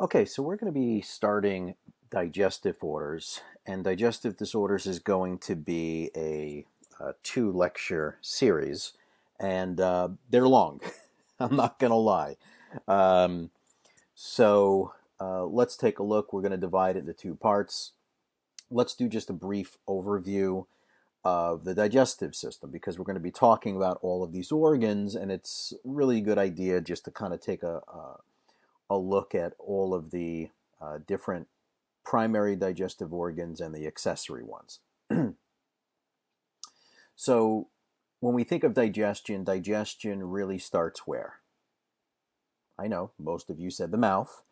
Okay, so we're going to be starting digestive disorders, and digestive disorders is going to be a two lecture series, and they're long. I'm not going to lie. Um, let's take a look. We're going to divide it into two parts. Let's do just a brief overview of the digestive system because we're going to be talking about all of these organs, and it's really a good idea just to kind of take a look at all of the different primary digestive organs and the accessory ones. So, when we think of digestion, digestion really starts where? I know most of you said the mouth,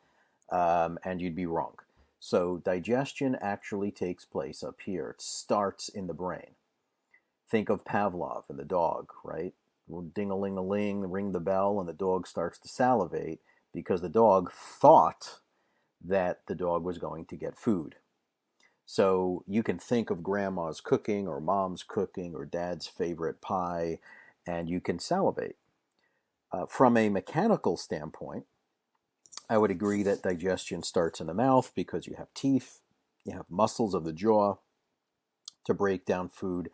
and you'd be wrong. So, digestion actually takes place up here. It starts in the brain. Think of Pavlov and the dog, right? Ding a ling a ling, ring the bell, and the dog starts to salivate because the dog thought that the dog was going to get food. So you can think of grandma's cooking or mom's cooking or dad's favorite pie, and you can salivate. From a mechanical standpoint, I would agree that digestion starts in the mouth because you have teeth, you have muscles of the jaw to break down food.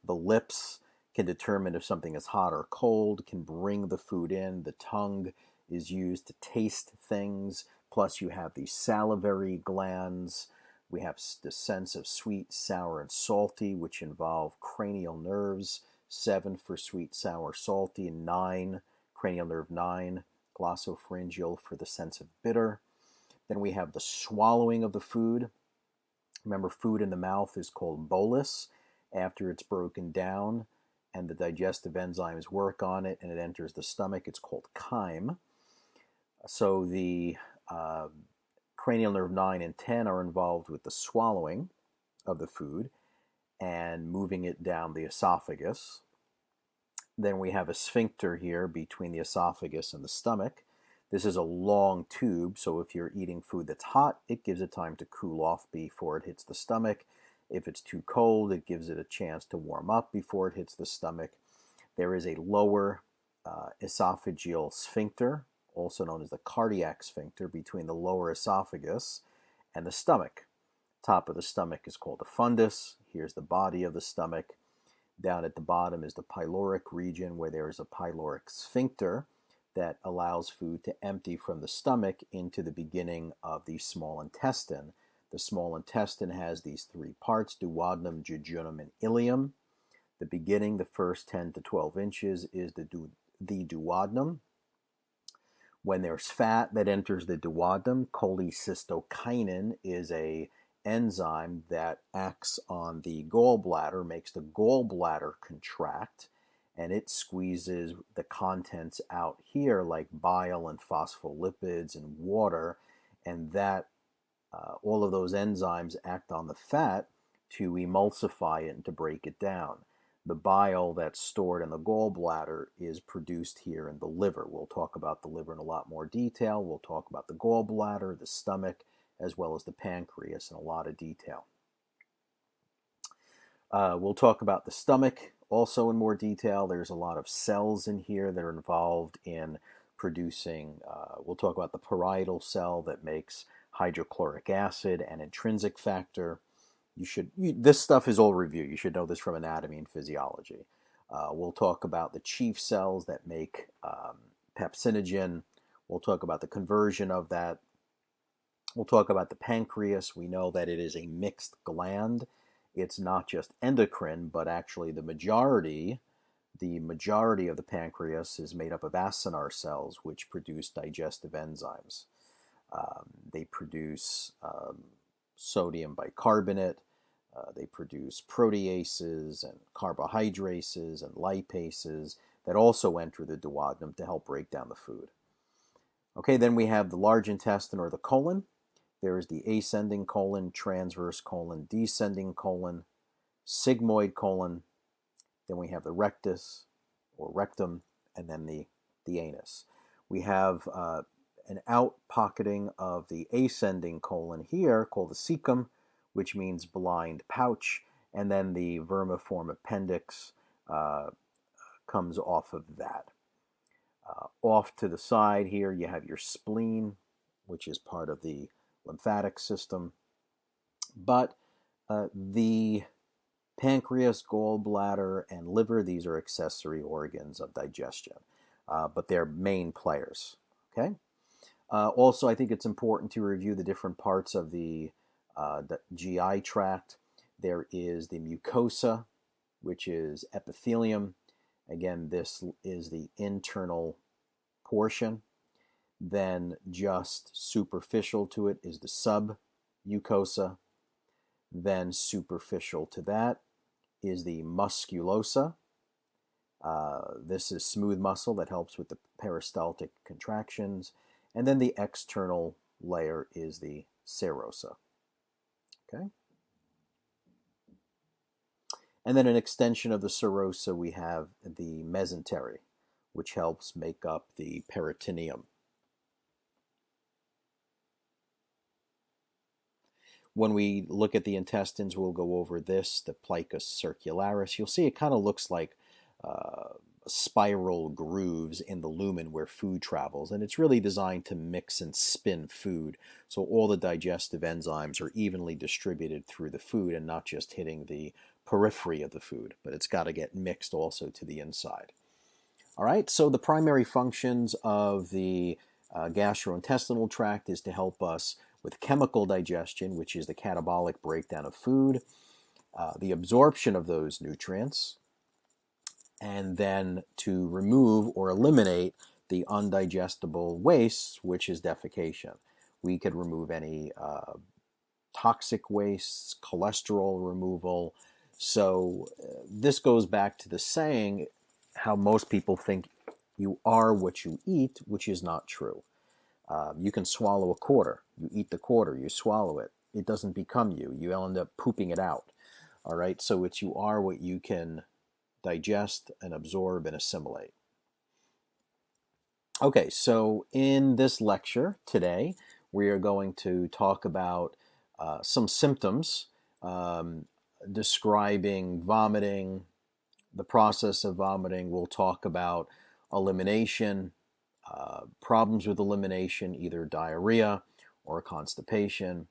The lips can determine if something is hot or cold, can bring the food in. The tongue is used to taste things. Plus, you have the salivary glands. We have the sense of sweet, sour, and salty, which involve cranial nerves. 7 for sweet, sour, salty, and 9, cranial nerve 9, glossopharyngeal for the sense of bitter. Then we have the swallowing of the food. Remember, food in the mouth is called bolus. After it's broken down and the digestive enzymes work on it and it enters the stomach, it's called chyme. So the cranial nerve 9 and 10 are involved with the swallowing of the food and moving it down the esophagus. Then we have a sphincter here between the esophagus and the stomach. This is a long tube, so if you're eating food that's hot, it gives it time to cool off before it hits the stomach. If it's too cold, it gives it a chance to warm up before it hits the stomach. There is a lower esophageal sphincter, also known as the cardiac sphincter, between the lower esophagus and the stomach. Top of the stomach is called the fundus. Here's the body of the stomach. Down at the bottom is the pyloric region where there is a pyloric sphincter that allows food to empty from the stomach into the beginning of the small intestine. The small intestine has these three parts, duodenum, jejunum, and ileum. The beginning, the first 10 to 12 inches, is the duodenum. When there's fat that enters the duodenum, cholecystokinin is a enzyme that acts on the gallbladder, makes the gallbladder contract, and it squeezes the contents out here like bile and phospholipids and water, and that all of those enzymes act on the fat to emulsify it and to break it down. The bile that's stored in the gallbladder is produced here in the liver. We'll talk about the liver in a lot more detail. We'll talk about the gallbladder, the stomach, as well as the pancreas in a lot of detail. We'll talk about the stomach also in more detail. There's a lot of cells in here that are involved in producing, we'll talk about the parietal cell that makes hydrochloric acid and intrinsic factor. This stuff is all review. You should know this from anatomy and physiology. We'll talk about the chief cells that make pepsinogen. We'll talk about the conversion of that. We'll talk about the pancreas. We know that it is a mixed gland. It's not just endocrine, but actually the majority of the pancreas is made up of acinar cells, which produce digestive enzymes. They produce sodium bicarbonate. They produce proteases and carbohydrases and lipases that also enter the duodenum to help break down the food. Okay, then we have the large intestine or the colon. There is the ascending colon, transverse colon, descending colon, sigmoid colon. Then we have the rectus or rectum, and then the anus. We have an outpocketing of the ascending colon here called the cecum, which means blind pouch, and then the vermiform appendix comes off of that. Off to the side here, you have your spleen, which is part of the lymphatic system. But the pancreas, gallbladder, and liver, these are accessory organs of digestion, but they're main players. Okay. Also, I think it's important to review the different parts of the GI tract. There is the mucosa, which is epithelium. Again, this is the internal portion. Then just superficial to it is the submucosa. Then superficial to that is the musculosa. This is smooth muscle that helps with the peristaltic contractions. And then the external layer is the serosa. Okay. And then an extension of the serosa, we have the mesentery, which helps make up the peritoneum. When we look at the intestines, we'll go over this, the plica circularis. You'll see it kind of looks like spiral grooves in the lumen where food travels, and it's really designed to mix and spin food, so all the digestive enzymes are evenly distributed through the food and not just hitting the periphery of the food, but it's got to get mixed also to the inside. All right, so the primary functions of the gastrointestinal tract is to help us with chemical digestion, which is the catabolic breakdown of food, the absorption of those nutrients, and then to remove or eliminate the undigestible wastes, which is defecation. We could remove any toxic wastes, cholesterol removal. So this goes back to the saying, how most people think you are what you eat, which is not true. You can swallow a quarter. You eat the quarter. You swallow it. It doesn't become you. You end up pooping it out. All right. So it's you are what you can digest and absorb and assimilate. Okay. So in this lecture today, we are going to talk about some symptoms describing vomiting, the process of vomiting. We'll talk about elimination, problems with elimination, either diarrhea or constipation.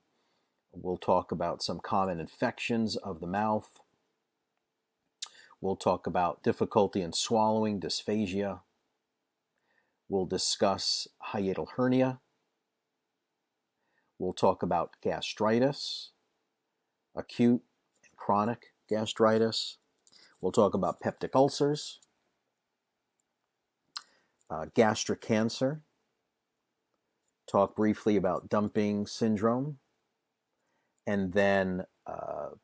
We'll talk about some common infections of the mouth. We'll talk about difficulty in swallowing, dysphagia. We'll discuss hiatal hernia. We'll talk about gastritis, acute and chronic gastritis. We'll talk about peptic ulcers, gastric cancer, talk briefly about dumping syndrome, and then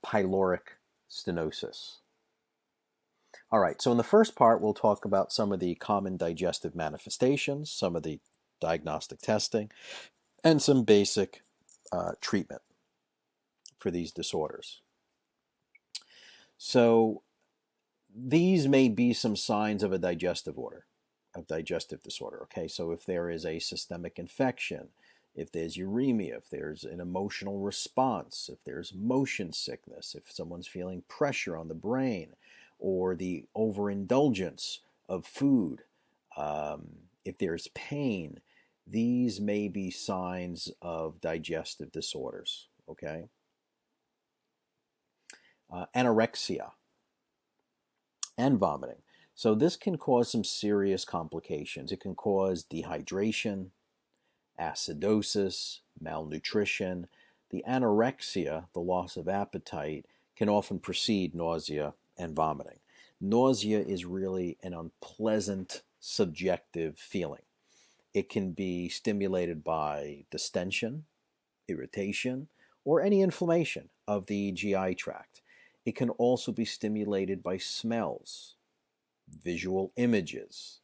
pyloric stenosis. All right, so in the first part, we'll talk about some of the common digestive manifestations, some of the diagnostic testing, and some basic treatment for these disorders. So these may be some signs of a digestive disorder, okay? So if there is a systemic infection, if there's uremia, if there's an emotional response, if there's motion sickness, if someone's feeling pressure on the brain, or the overindulgence of food, if there's pain, these may be signs of digestive disorders, okay? Anorexia and vomiting. So this can cause some serious complications. It can cause dehydration, acidosis, malnutrition. The anorexia, the loss of appetite, can often precede nausea and vomiting. Nausea is really an unpleasant, subjective feeling. It can be stimulated by distension, irritation, or any inflammation of the GI tract. It can also be stimulated by smells, visual images,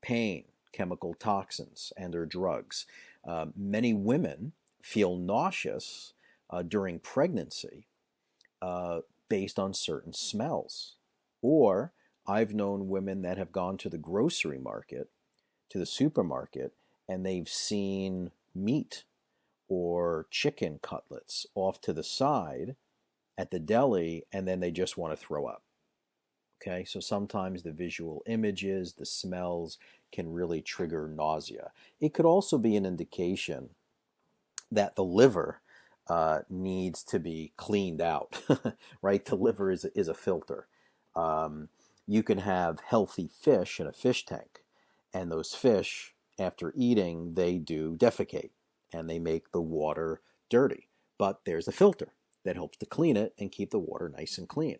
pain, chemical toxins, and or drugs. Many women feel nauseous during pregnancy based on certain smells. Or I've known women that have gone to the grocery market, to the supermarket, and they've seen meat or chicken cutlets off to the side at the deli, and then they just want to throw up. Okay, so sometimes the visual images, the smells can really trigger nausea. It could also be an indication that the liver needs to be cleaned out, right? The liver is a filter. Um, you can have healthy fish in a fish tank, and those fish, after eating, they do defecate and they make the water dirty. But there's a filter that helps to clean it and keep the water nice and clean.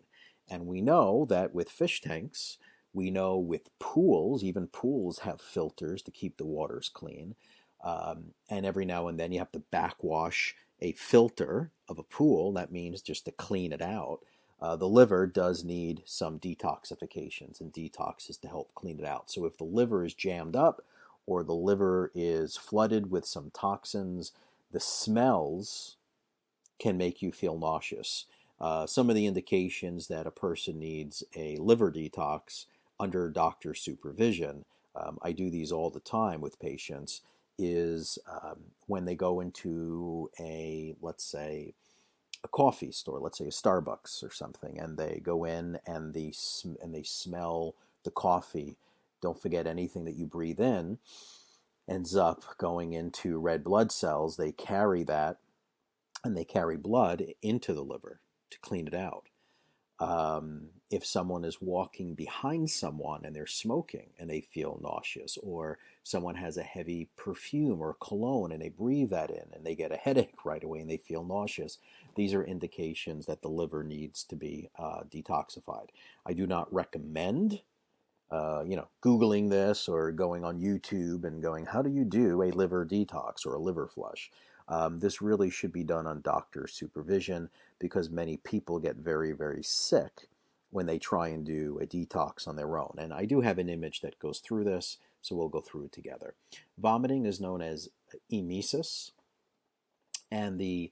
And we know that with fish tanks, we know with pools, even pools have filters to keep the waters clean. And every now and then you have to backwash a filter of a pool. That means just to clean it out. The liver does need some detoxifications, and detox is to help clean it out. So if the liver is jammed up or the liver is flooded with some toxins, the smells can make you feel nauseous. Some of the indications that a person needs a liver detox under doctor supervision, I do these all the time with patients, is when they go into let's say, a coffee store, let's say a Starbucks or something, and they go in and they smell the coffee. Don't forget, anything that you breathe in ends up going into red blood cells. They carry that, and they carry blood into the liver to clean it out. If someone is walking behind someone and they're smoking and they feel nauseous, or someone has a heavy perfume or cologne and they breathe that in and they get a headache right away and they feel nauseous, these are indications that the liver needs to be detoxified. I do not recommend Googling this or going on YouTube and going, how do you do a liver detox or a liver flush? This really should be done on doctor supervision, because many people get very, very sick when they try and do a detox on their own. And I do have an image that goes through this, so we'll go through it together. Vomiting is known as emesis, and the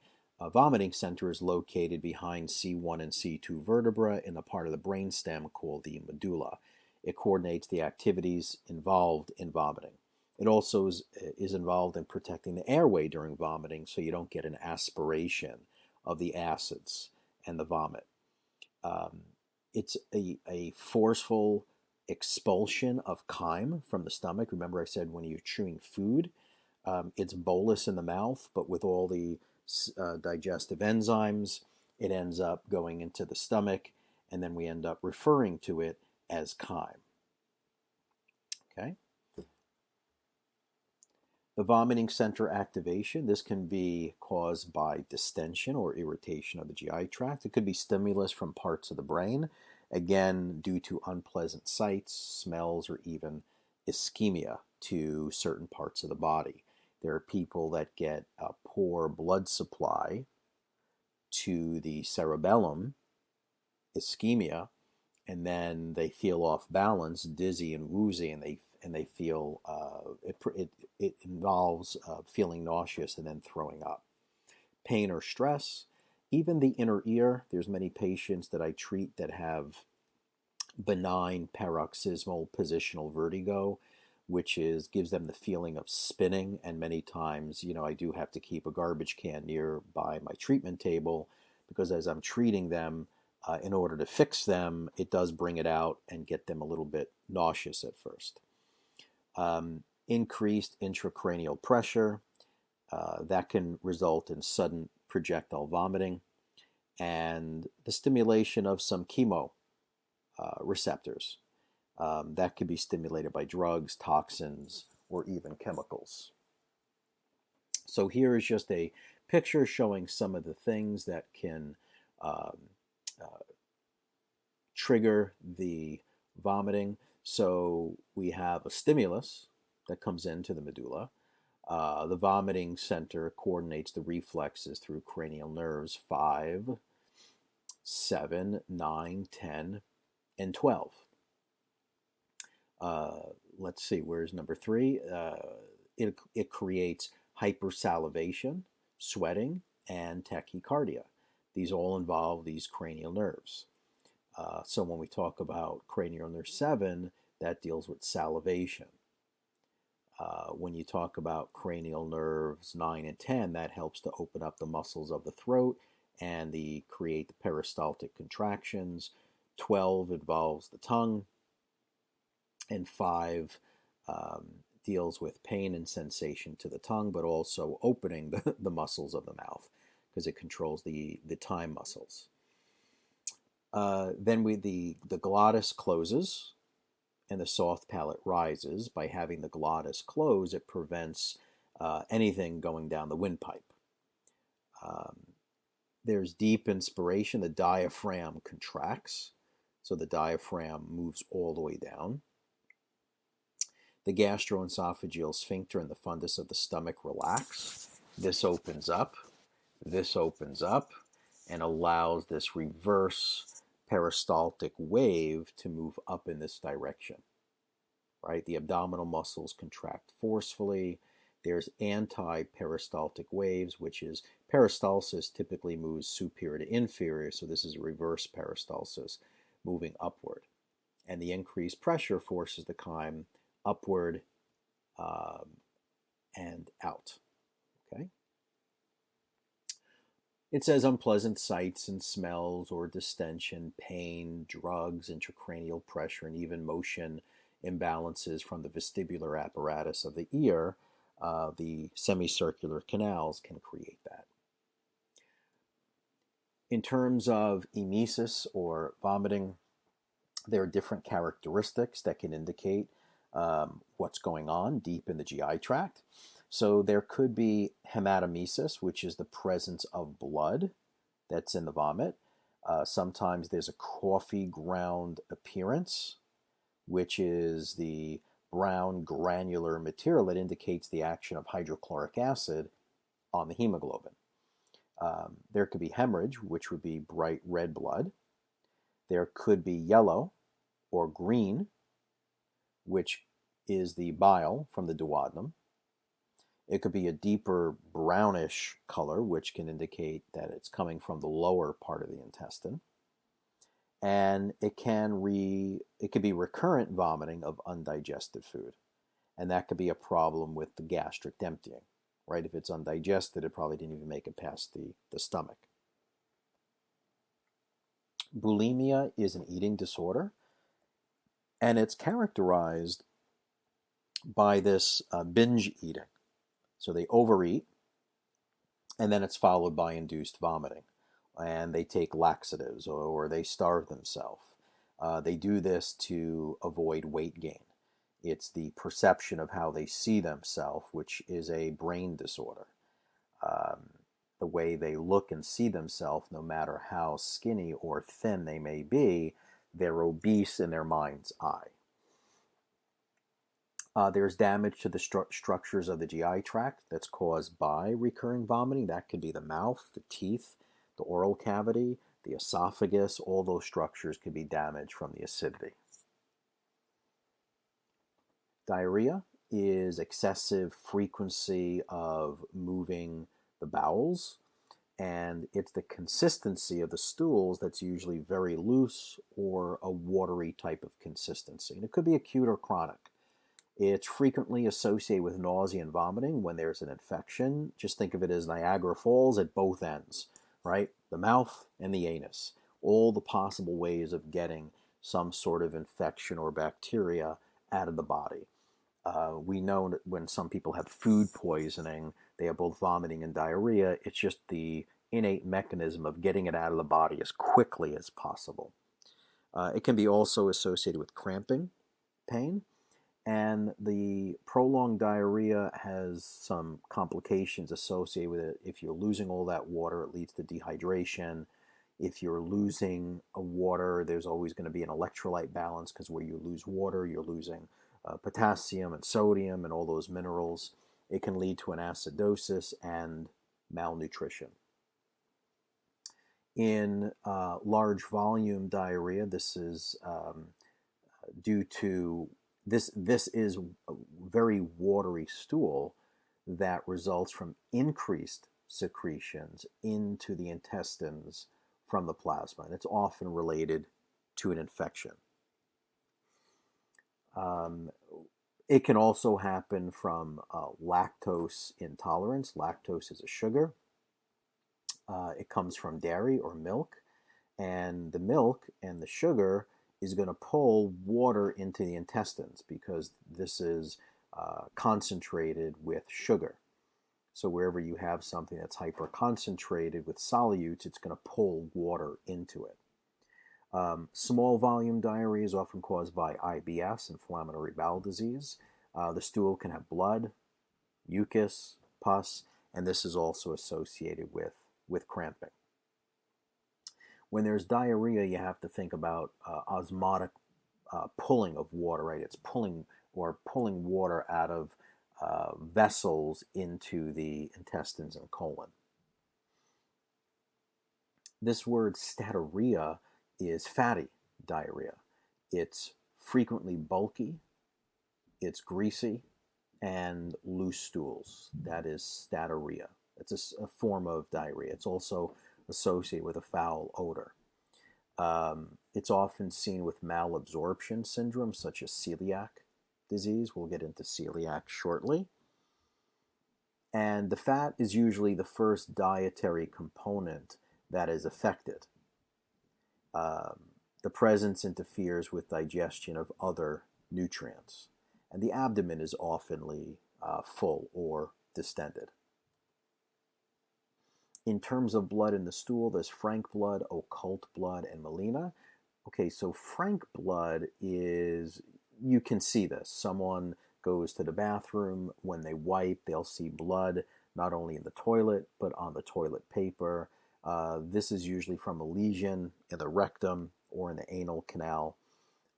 vomiting center is located behind C1 and C2 vertebra in the part of the brainstem called the medulla. It coordinates the activities involved in vomiting. It also is involved in protecting the airway during vomiting, so you don't get an aspiration of the acids and the vomit. It's a forceful expulsion of chyme from the stomach. Remember I said when you're chewing food, it's bolus in the mouth, but with all the digestive enzymes, it ends up going into the stomach, and then we end up referring to it as chyme. Okay? The vomiting center activation, this can be caused by distension or irritation of the GI tract. It could be stimulus from parts of the brain, again, due to unpleasant sights, smells, or even ischemia to certain parts of the body. There are people that get a poor blood supply to the cerebellum, ischemia, and then they feel off balance, dizzy and woozy, and they feel it involves feeling nauseous and then throwing up. Pain or stress, even the inner ear. There's many patients that I treat that have benign paroxysmal positional vertigo, which gives them the feeling of spinning, and many times, I do have to keep a garbage can nearby my treatment table, because as I'm treating them, in order to fix them, it does bring it out and get them a little bit nauseous at first. Increased intracranial pressure, that can result in sudden projectile vomiting, and the stimulation of some chemo receptors. That could be stimulated by drugs, toxins, or even chemicals. So here is just a picture showing some of the things that can trigger the vomiting. So we have a stimulus that comes into the medulla. The vomiting center coordinates the reflexes through cranial nerves 5, 7, 9, 10, and 12. Let's see, where's number 3? It creates hypersalivation, sweating, and tachycardia. These all involve these cranial nerves. So when we talk about cranial nerve 7, that deals with salivation. When you talk about cranial nerves 9 and 10, that helps to open up the muscles of the throat and create the peristaltic contractions. 12 involves the tongue, and 5 deals with pain and sensation to the tongue, but also opening the muscles of the mouth because it controls the time muscles. Then the glottis closes and the soft palate rises. By having the glottis close, it prevents anything going down the windpipe. There's deep inspiration. The diaphragm contracts, so the diaphragm moves all the way down. The gastroesophageal sphincter and the fundus of the stomach relax. This opens up, and allows this reverse peristaltic wave to move up in this direction. Right? The abdominal muscles contract forcefully. There's anti-peristaltic waves, which is peristalsis typically moves superior to inferior, so this is a reverse peristalsis moving upward. And the increased pressure forces the chyme upward and out. Okay. It says unpleasant sights and smells or distension, pain, drugs, intracranial pressure, and even motion imbalances from the vestibular apparatus of the ear, the semicircular canals can create that. In terms of emesis or vomiting, there are different characteristics that can indicate what's going on deep in the GI tract. So there could be hematemesis, which is the presence of blood that's in the vomit. Sometimes there's a coffee ground appearance, which is the brown granular material that indicates the action of hydrochloric acid on the hemoglobin. There could be hemorrhage, which would be bright red blood. There could be yellow or green, which is the bile from the duodenum. It could be a deeper brownish color, which can indicate that it's coming from the lower part of the intestine. And it could be recurrent vomiting of undigested food. And that could be a problem with the gastric emptying, right? If it's undigested, it probably didn't even make it past the stomach. Bulimia is an eating disorder, and it's characterized by this binge eating. So they overeat, and then it's followed by induced vomiting. And they take laxatives or they starve themselves. They do this to avoid weight gain. It's the perception of how they see themselves, which is a brain disorder. The way they look and see themselves, no matter how skinny or thin they may be, they're obese in their mind's eye. There's damage to the structures of the GI tract that's caused by recurring vomiting. That could be the mouth, the teeth, the oral cavity, the esophagus. All those structures could be damaged from the acidity. Diarrhea is excessive frequency of moving the bowels, and it's the consistency of the stools that's usually very loose or a watery type of consistency. And it could be acute or chronic. It's frequently associated with nausea and vomiting when there's an infection. Just think of it as Niagara Falls at both ends, right? The mouth and the anus. All the possible ways of getting some sort of infection or bacteria out of the body. We know that when some people have food poisoning, they have both vomiting and diarrhea. It's just the innate mechanism of getting it out of the body as quickly as possible. It can be also associated with cramping, pain, and the prolonged diarrhea has some complications associated with it. If you're losing all that water, it leads to dehydration. If you're losing water, there's always going to be an electrolyte balance, because where you lose water, you're losing potassium and sodium and all those minerals. It can lead to an acidosis and malnutrition. In large volume diarrhea, this is due to this is a very watery stool that results from increased secretions into the intestines from the plasma, and it's often related to an infection. It can also happen from lactose intolerance. Lactose is a sugar. It comes from dairy or milk, and the milk and the sugar is going to pull water into the intestines, because this is concentrated with sugar. So wherever you have something that's hyperconcentrated with solutes, it's going to pull water into it. Small volume diarrhea is often caused by IBS, inflammatory bowel disease. The stool can have blood, mucus, pus, and this is also associated with cramping. When there's diarrhea, you have to think about osmotic pulling of water, right? It's pulling water out of vessels into the intestines and colon. This word statorrhea is fatty diarrhea. It's frequently bulky, it's greasy, and loose stools. That is statorrhea. It's a form of diarrhea. It's also associated with a foul odor. It's often seen with malabsorption syndrome, such as celiac disease. We'll get into celiac shortly. And the fat is usually the first dietary component that is affected. The presence interferes with digestion of other nutrients. And the abdomen is often full or distended. In terms of blood in the stool, there's frank blood, occult blood, and melena. Okay, so frank blood is, you can see this. Someone goes to the bathroom, when they wipe, they'll see blood not only in the toilet, but on the toilet paper. This is usually from a lesion in the rectum or in the anal canal.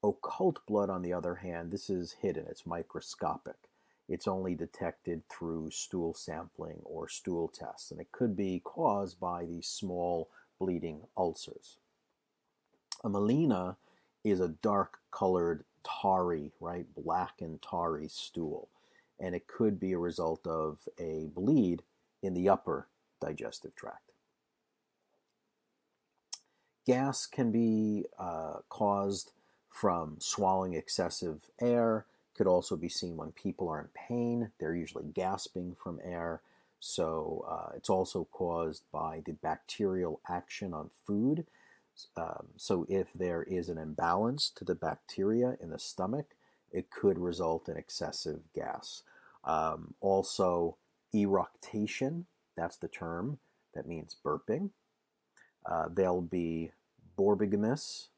Occult blood, on the other hand, this is hidden. It's microscopic. It's only detected through stool sampling or stool tests, and it could be caused by these small bleeding ulcers. A melena is a dark-colored, tarry, right, black and tarry stool, and it could be a result of a bleed in the upper digestive tract. Gas can be caused from swallowing excessive air. Could also be seen when people are in pain. They're usually gasping from air. So it's also caused by the bacterial action on food. So if there is an imbalance to the bacteria in the stomach, it could result in excessive gas. Also, eructation, that's the term. That means burping. There'll be borbigmus.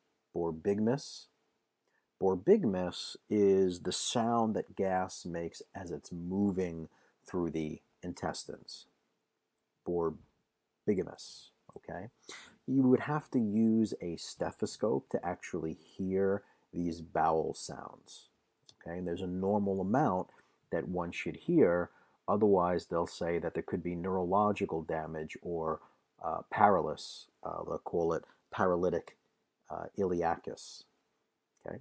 Borbigmus is the sound that gas makes as it's moving through the intestines. Borbigmus, okay? You would have to use a stethoscope to actually hear these bowel sounds, okay? And there's a normal amount that one should hear. Otherwise, they'll say that there could be neurological damage or paralysis. They'll call it paralytic iliacus, okay?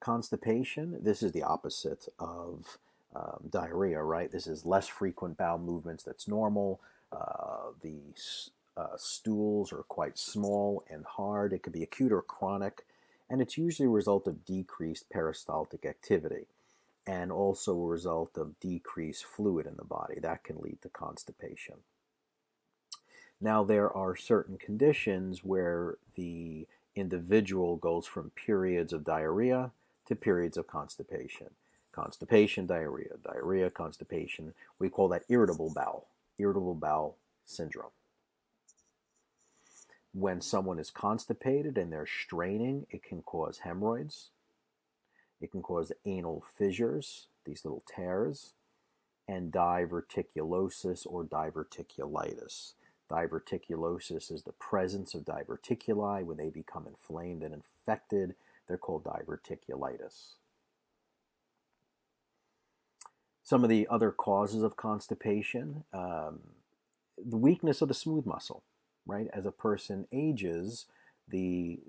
Constipation, this is the opposite of diarrhea, right? This is less frequent bowel movements that's normal. The stools are quite small and hard. It could be acute or chronic, and it's usually a result of decreased peristaltic activity and also a result of decreased fluid in the body. That can lead to constipation. Now, there are certain conditions where the individual goes from periods of diarrhea to periods of constipation. Constipation, diarrhea, diarrhea, constipation. We call that irritable bowel syndrome. When someone is constipated and they're straining, it can cause hemorrhoids. It can cause anal fissures, these little tears, and diverticulosis or diverticulitis. Diverticulosis is the presence of diverticuli. When they become inflamed and infected, they're called diverticulitis. Some of the other causes of constipation, the weakness of the smooth muscle, right? As a person ages, the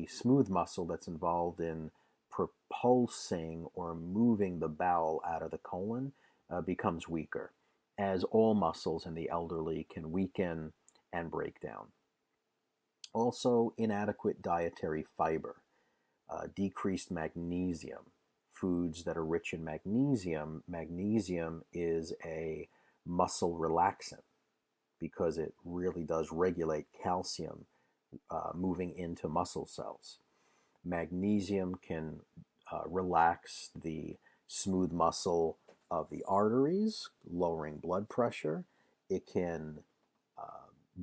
smooth muscle that's involved in propulsing or moving the bowel out of the colon becomes weaker, as all muscles in the elderly can weaken and break down. Also, inadequate dietary fiber, decreased magnesium. Foods that are rich in magnesium. Magnesium is a muscle relaxant because it really does regulate calcium moving into muscle cells. Magnesium can relax the smooth muscle of the arteries, lowering blood pressure. It can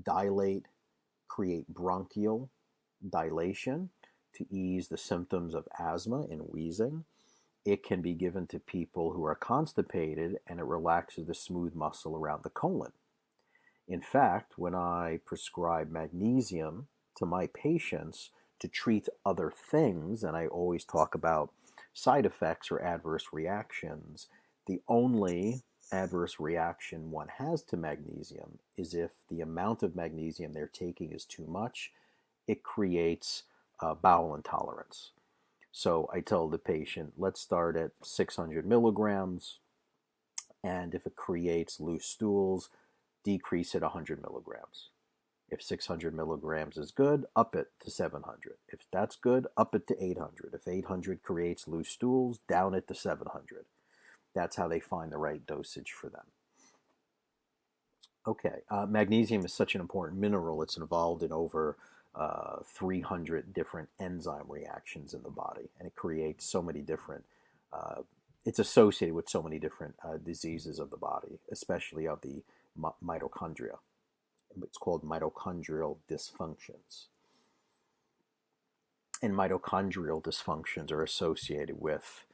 dilate, create bronchial dilation to ease the symptoms of asthma and wheezing. It can be given to people who are constipated, and it relaxes the smooth muscle around the colon. In fact, when I prescribe magnesium to my patients to treat other things, and I always talk about side effects or adverse reactions, the only adverse reaction one has to magnesium is if the amount of magnesium they're taking is too much. It creates bowel intolerance. So I tell the patient, let's start at 600 milligrams, and if it creates loose stools, decrease it 100 milligrams. If 600 milligrams is good, up it to 700. If that's good, up it to 800. If 800 creates loose stools, down it to 700. That's how they find the right dosage for them. Okay, magnesium is such an important mineral. It's involved in over 300 different enzyme reactions in the body, and it creates so many different, it's associated with so many different diseases of the body, especially of the mitochondria. It's called mitochondrial dysfunctions. And mitochondrial dysfunctions are associated with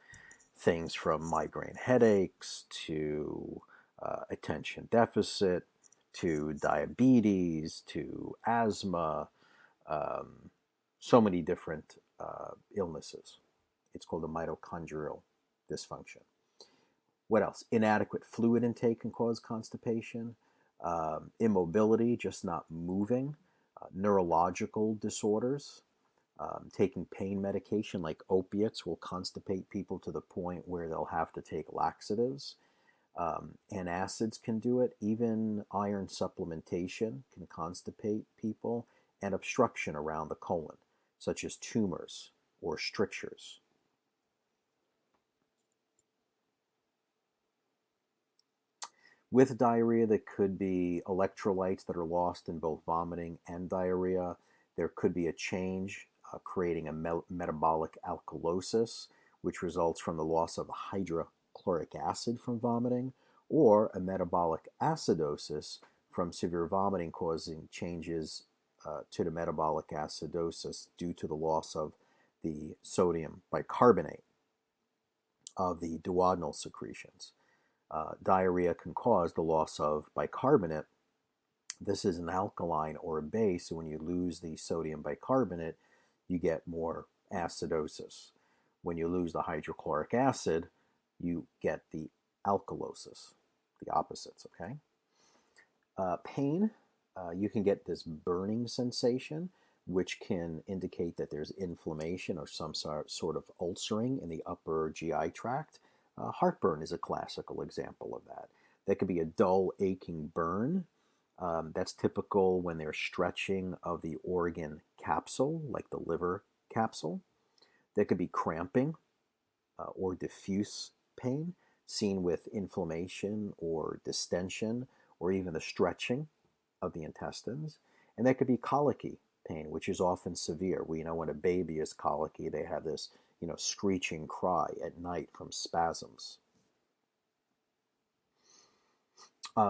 things from migraine headaches to attention deficit to diabetes to asthma, so many different illnesses. It's called a mitochondrial dysfunction. What else? Inadequate fluid intake can cause constipation. Immobility, just not moving. Neurological disorders. Taking pain medication like opiates will constipate people to the point where they'll have to take laxatives. Antacids can do it. Even iron supplementation can constipate people, and obstruction around the colon, such as tumors or strictures. With diarrhea, there could be electrolytes that are lost in both vomiting and diarrhea. There could be a change, creating a metabolic alkalosis, which results from the loss of hydrochloric acid from vomiting, or a metabolic acidosis from severe vomiting causing changes to the metabolic acidosis due to the loss of the sodium bicarbonate of the duodenal secretions. Diarrhea can cause the loss of bicarbonate. This is an alkaline or a base, so when you lose the sodium bicarbonate, you get more acidosis. When you lose the hydrochloric acid, you get the alkalosis, the opposites, okay? Pain, you can get this burning sensation, which can indicate that there's inflammation or some sort of ulcering in the upper GI tract. Heartburn is a classical example of that. That could be a dull, aching burn. That's typical when there's stretching of the organ capsule, like the liver capsule. There could be cramping or diffuse pain seen with inflammation or distension or even the stretching of the intestines. And there could be colicky pain, which is often severe. We know when a baby is colicky, they have this, screeching cry at night from spasms.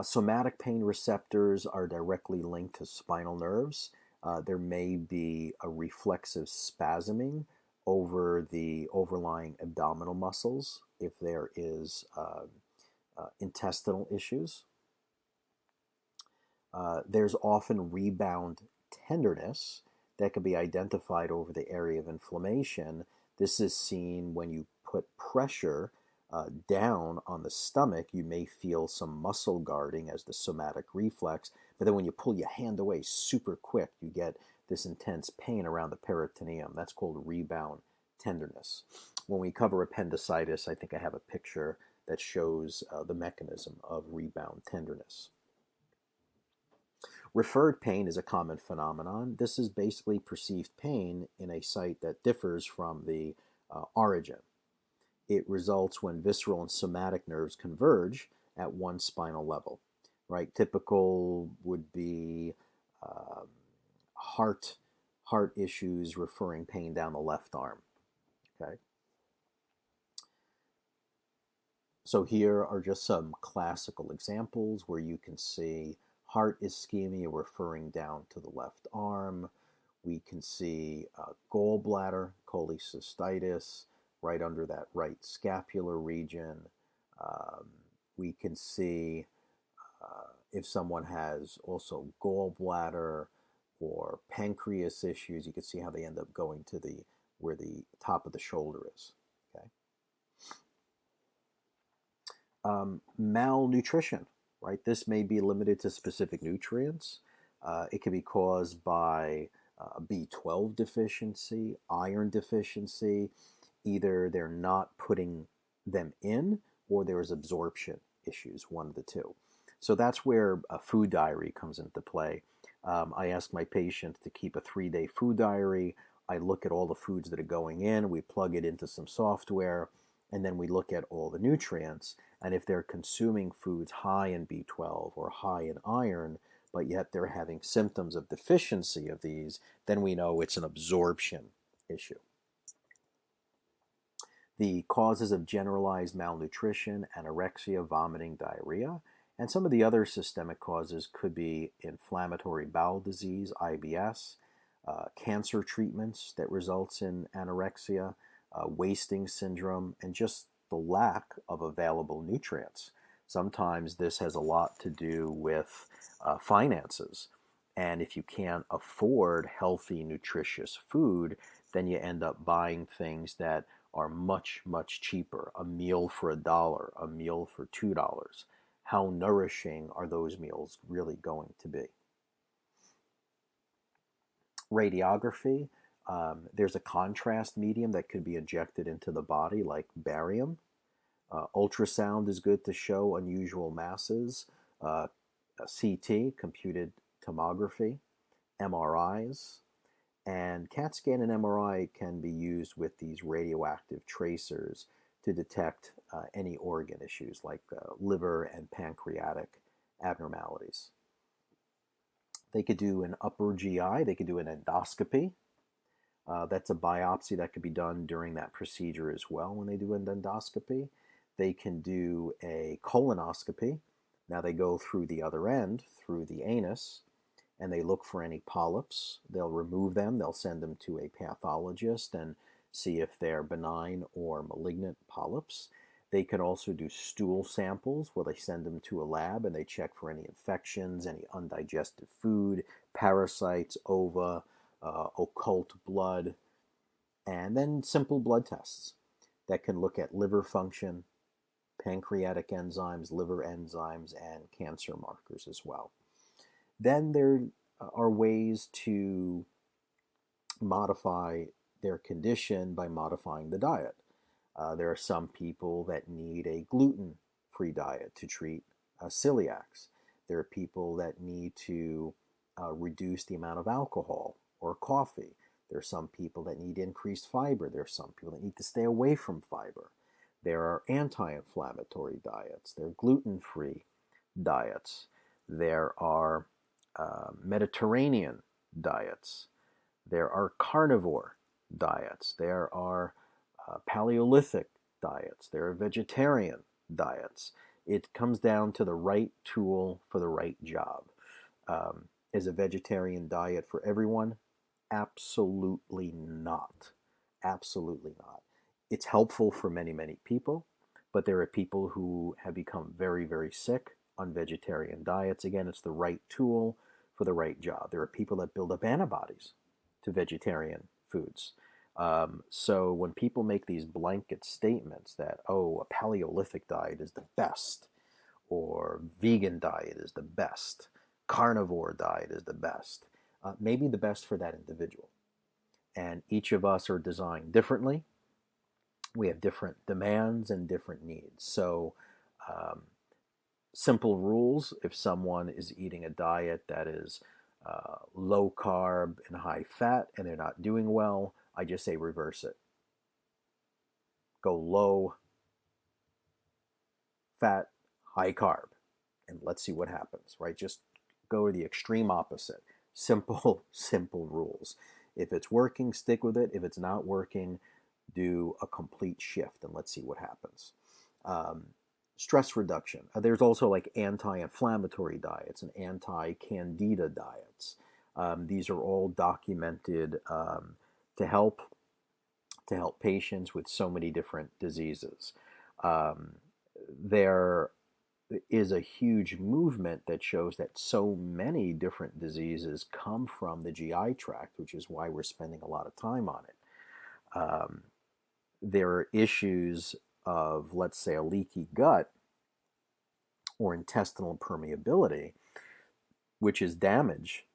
Somatic pain receptors are directly linked to spinal nerves. There may be a reflexive spasming over the overlying abdominal muscles if there is intestinal issues. There's often rebound tenderness that can be identified over the area of inflammation. This is seen when you put pressure down on the stomach. You may feel some muscle guarding as the somatic reflex, but then when you pull your hand away super quick, you get this intense pain around the peritoneum. That's called rebound tenderness. When we cover appendicitis, I think I have a picture that shows the mechanism of rebound tenderness. Referred pain is a common phenomenon. This is basically perceived pain in a site that differs from the origin. It results when visceral and somatic nerves converge at one spinal level, right? Typical would be heart issues referring pain down the left arm, okay? So here are just some classical examples where you can see heart ischemia referring down to the left arm. We can see gallbladder, cholecystitis, right under that right scapular region. Um, we can see if someone has also gallbladder or pancreas issues, you can see how they end up going to the where the top of the shoulder is. Okay. Malnutrition, right? This may be limited to specific nutrients. It can be caused by B12 deficiency, iron deficiency. Either they're not putting them in or there is absorption issues, one of the two. So that's where a food diary comes into play. I ask my patients to keep a 3-day food diary. I look at all the foods that are going in, we plug it into some software, and then we look at all the nutrients. And if they're consuming foods high in B12 or high in iron, but yet they're having symptoms of deficiency of these, then we know it's an absorption issue. The causes of generalized malnutrition, anorexia, vomiting, diarrhea, and some of the other systemic causes could be inflammatory bowel disease, IBS, cancer treatments that results in anorexia, wasting syndrome, and just the lack of available nutrients. Sometimes this has a lot to do with finances. And if you can't afford healthy, nutritious food, then you end up buying things that are much, much cheaper. A meal for $1, a meal for $2. How nourishing are those meals really going to be? Radiography, there's a contrast medium that could be injected into the body, like barium. Ultrasound is good to show unusual masses. CT, computed tomography, MRIs, and CAT scan and MRI can be used with these radioactive tracers to detect any organ issues like liver and pancreatic abnormalities. They could do an upper GI, they could do an endoscopy. That's a biopsy that could be done during that procedure as well when they do an endoscopy. They can do a colonoscopy. Now they go through the other end, through the anus, and they look for any polyps. They'll remove them. They'll send them to a pathologist and see if they're benign or malignant polyps. They can also do stool samples where they send them to a lab and they check for any infections, any undigested food, parasites, ova, occult blood, and then simple blood tests that can look at liver function, pancreatic enzymes, liver enzymes, and cancer markers as well. Then there are ways to modify their condition by modifying the diet. There are some people that need a gluten-free diet to treat celiacs. There are people that need to reduce the amount of alcohol or coffee. There are some people that need increased fiber. There are some people that need to stay away from fiber. There are anti-inflammatory diets. There are gluten-free diets. There are Mediterranean diets. There are carnivore diets. There are Paleolithic diets. There are vegetarian diets. It comes down to the right tool for the right job. Is a vegetarian diet for everyone? Absolutely not. Absolutely not. It's helpful for many, many people, but there are people who have become very, very sick on vegetarian diets. Again, it's the right tool for the right job. There are people that build up antibodies to vegetarian foods. So when people make these blanket statements that, oh, a Paleolithic diet is the best, or vegan diet is the best, carnivore diet is the best, maybe the best for that individual. And each of us are designed differently. We have different demands and different needs. So simple rules: if someone is eating a diet that is low carb and high fat and they're not doing well, I just say reverse it. Go low fat, high carb, and let's see what happens, right? Just go to the extreme opposite. Simple, simple rules. If it's working, stick with it. If it's not working, do a complete shift and let's see what happens. Stress reduction. There's also like anti-inflammatory diets and anti-candida diets. These are all documented to help patients with so many different diseases. Um, there is a huge movement that shows that so many different diseases come from the GI tract, which is why we're spending a lot of time on it. There are issues of, let's say, a leaky gut or intestinal permeability, which is damage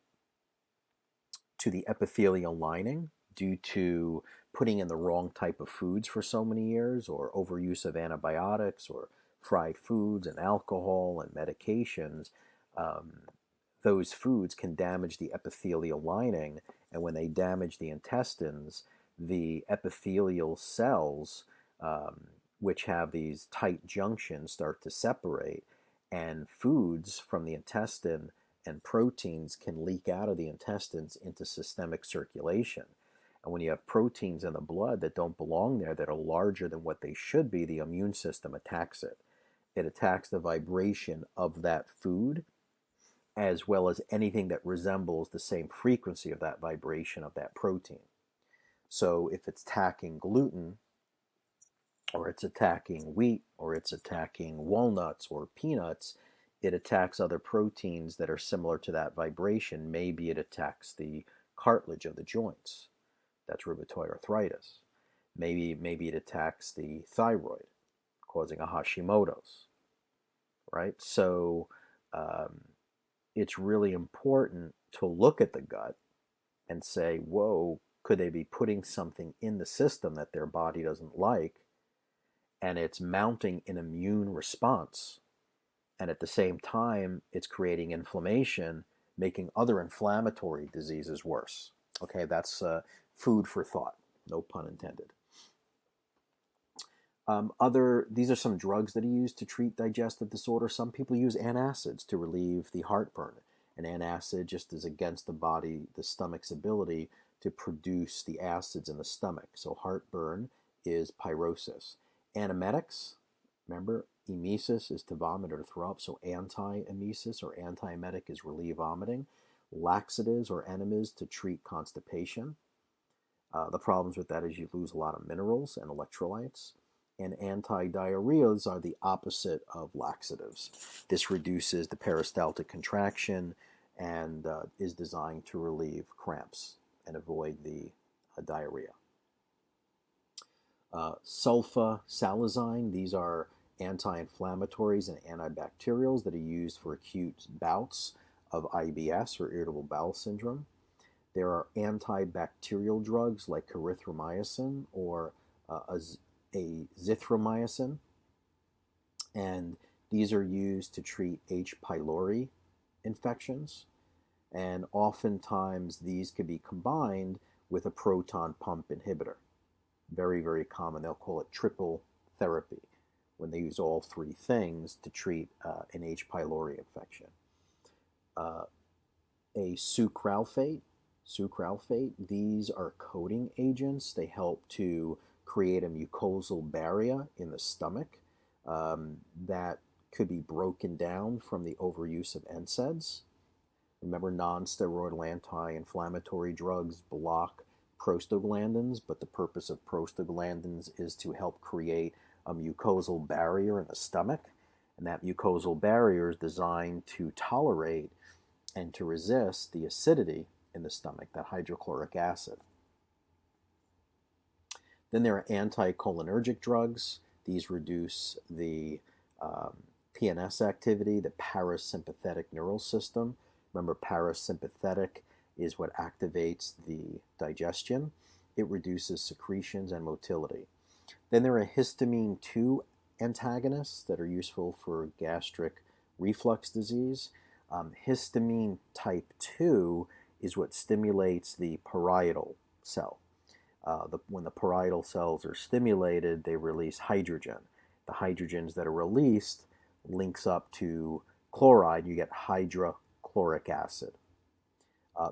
to the epithelial lining due to putting in the wrong type of foods for so many years, or overuse of antibiotics, or fried foods and alcohol and medications. Um, those foods can damage the epithelial lining, and when they damage the intestines, the epithelial cells, which have these tight junctions, start to separate, and foods from the intestine and proteins can leak out of the intestines into systemic circulation. And when you have proteins in the blood that don't belong there, that are larger than what they should be, the immune system attacks it. It attacks the vibration of that food, as well as anything that resembles the same frequency of that vibration of that protein. So if it's attacking gluten, or it's attacking wheat, or it's attacking walnuts or peanuts, it attacks other proteins that are similar to that vibration. Maybe it attacks the cartilage of the joints. That's rheumatoid arthritis. Maybe it attacks the thyroid, causing a Hashimoto's, right? So it's really important to look at the gut and say, whoa, could they be putting something in the system that their body doesn't like, and it's mounting an immune response, and at the same time it's creating inflammation, making other inflammatory diseases worse. Okay, that's food for thought, no pun intended. These are some drugs that are used to treat digestive disorder. Some people use antacids to relieve the heartburn. An antacid just is against the stomach's ability to produce the acids in the stomach. So heartburn is pyrosis. Antiemetics, remember, emesis is to vomit or to throw up, so anti-emesis or antiemetic is relieve vomiting. Laxatives or enemas to treat constipation. The problems with that is you lose a lot of minerals and electrolytes. And anti-diarrheas are the opposite of laxatives. This reduces the peristaltic contraction and is designed to relieve cramps and avoid the diarrhea. Sulfasalazine, these are anti-inflammatories and antibacterials that are used for acute bouts of IBS or irritable bowel syndrome. There are antibacterial drugs like erythromycin or azithromycin, and these are used to treat H. pylori infections, and oftentimes these could be combined with a proton pump inhibitor. Very, very common. They'll call it triple therapy when they use all three things to treat an H. pylori infection. A sucralfate, these are coating agents. They help to create a mucosal barrier in the stomach that could be broken down from the overuse of NSAIDs. Remember, non-steroidal anti-inflammatory drugs block prostaglandins, but the purpose of prostaglandins is to help create a mucosal barrier in the stomach, and that mucosal barrier is designed to tolerate and to resist the acidity in the stomach, that hydrochloric acid. Then there are anticholinergic drugs. These reduce the PNS activity, the parasympathetic neural system. Remember, parasympathetic is what activates the digestion. It reduces secretions and motility. Then there are histamine 2 antagonists that are useful for gastric reflux disease. Histamine type 2 is what stimulates the parietal cell. When the parietal cells are stimulated, they release hydrogen. The hydrogens that are released links up to chloride. You get hydrochloric acid.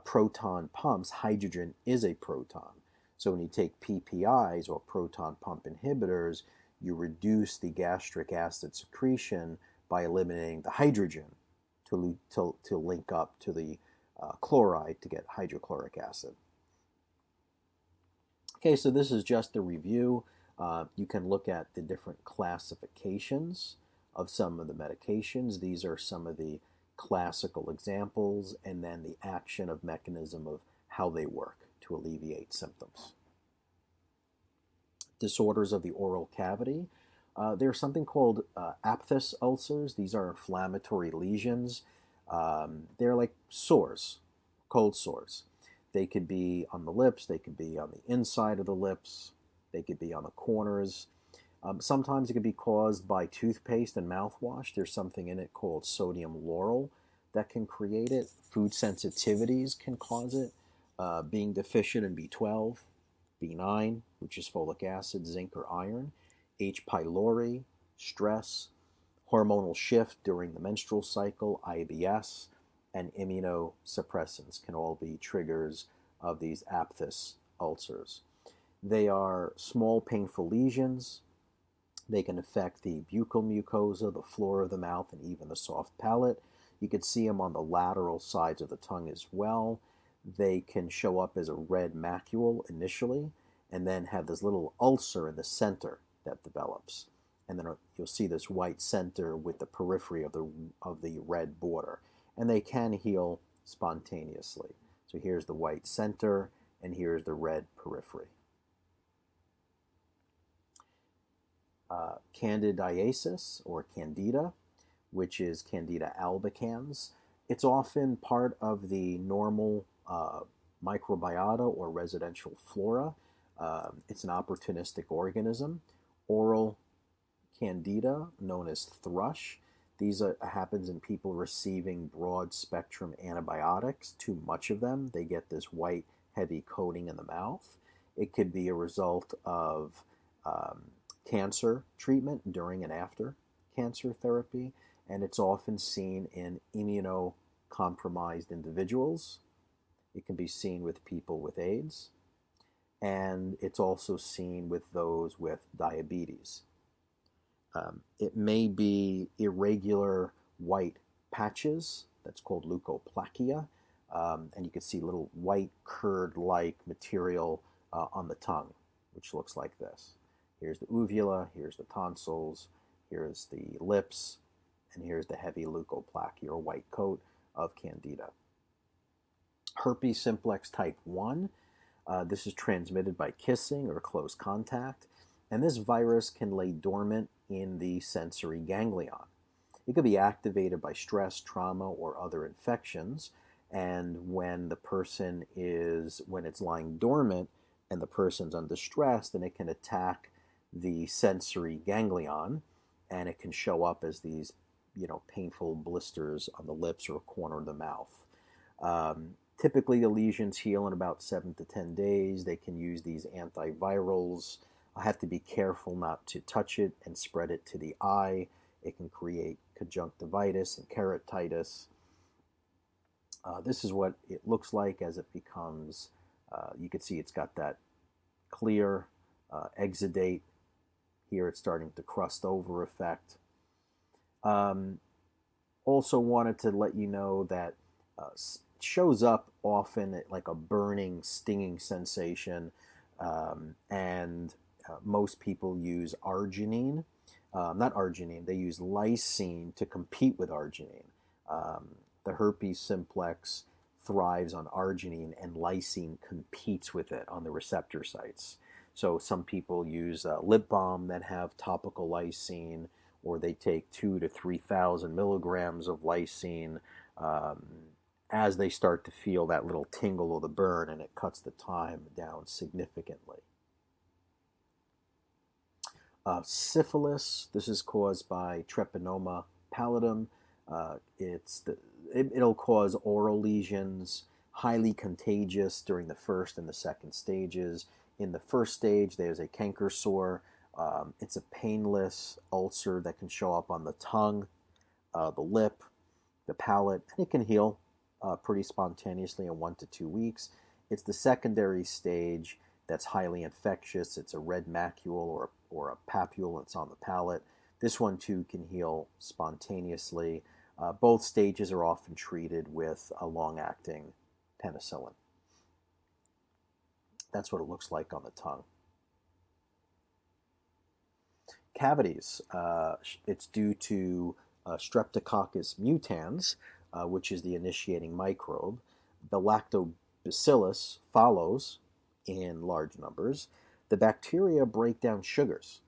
Proton pumps, hydrogen is a proton. So when you take PPIs or proton pump inhibitors, you reduce the gastric acid secretion by eliminating the hydrogen to link up to the chloride to get hydrochloric acid. Okay, so this is just a review. You can look at the different classifications of some of the medications. These are some of the classical examples, and then the action of mechanism of how they work to alleviate symptoms. Disorders of the oral cavity. There's something called aphthous ulcers. These are inflammatory lesions. They're like sores, cold sores. They could be on the lips, they could be on the inside of the lips, they could be on the corners. Sometimes it could be caused by toothpaste and mouthwash. There's something in it called sodium lauryl that can create it. Food sensitivities can cause it. Being deficient in B12, B9, which is folic acid, zinc, or iron, H. pylori, stress, hormonal shift during the menstrual cycle, IBS, and immunosuppressants can all be triggers of these aphthous ulcers. They are small, painful lesions. They can affect the buccal mucosa, the floor of the mouth, and even the soft palate. You can see them on the lateral sides of the tongue as well. They can show up as a red macule initially, and then have this little ulcer in the center that develops. And then you'll see this white center with the periphery of the red border. And they can heal spontaneously. So here's the white center, and here's the red periphery. Candidiasis, or candida, which is Candida albicans. It's often part of the normal microbiota or residential flora. It's an opportunistic organism. Oral candida, known as thrush. These happens in people receiving broad spectrum antibiotics, too much of them. They get this white, heavy coating in the mouth. It could be a result of cancer treatment during and after cancer therapy, and it's often seen in immunocompromised individuals. It can be seen with people with AIDS, and it's also seen with those with diabetes. It may be irregular white patches, that's called leukoplakia, and you can see little white curd-like material on the tongue, which looks like this. Here's the uvula, here's the tonsils, here's the lips, and here's the heavy leukoplakia, or white coat of candida. Herpes simplex type 1. This is transmitted by kissing or close contact, and this virus can lay dormant in the sensory ganglion. It could be activated by stress, trauma, or other infections, and when it's lying dormant and the person's under stress, then it can attack the sensory ganglion, and it can show up as these, painful blisters on the lips or corner of the mouth. Typically, the lesions heal in about 7 to 10 days. They can use these antivirals. I have to be careful not to touch it and spread it to the eye. It can create conjunctivitis and keratitis. This is what it looks like as it becomes, you can see it's got that clear exudate. Here it's starting to crust over effect. Also wanted to let you know that it shows up often like a burning, stinging sensation, and most people use arginine. Not arginine, they use lysine to compete with arginine. The herpes simplex thrives on arginine, and lysine competes with it on the receptor sites. So some people use lip balm that have topical lysine, or they take 2,000 to 3,000 milligrams of lysine as they start to feel that little tingle or the burn, and it cuts the time down significantly. Syphilis, this is caused by Treponema pallidum. It'll cause oral lesions, highly contagious during the first and the second stages. In the first stage, there's a canker sore. It's a painless ulcer that can show up on the tongue, the lip, the palate, and it can heal pretty spontaneously in 1 to 2 weeks. It's the secondary stage that's highly infectious. It's a red macule or or a papule that's on the palate. This one too can heal spontaneously. Both stages are often treated with a long-acting penicillin. That's what it looks like on the tongue. Cavities, it's due to Streptococcus mutans, which is the initiating microbe. The lactobacillus follows in large numbers. The bacteria break down sugars,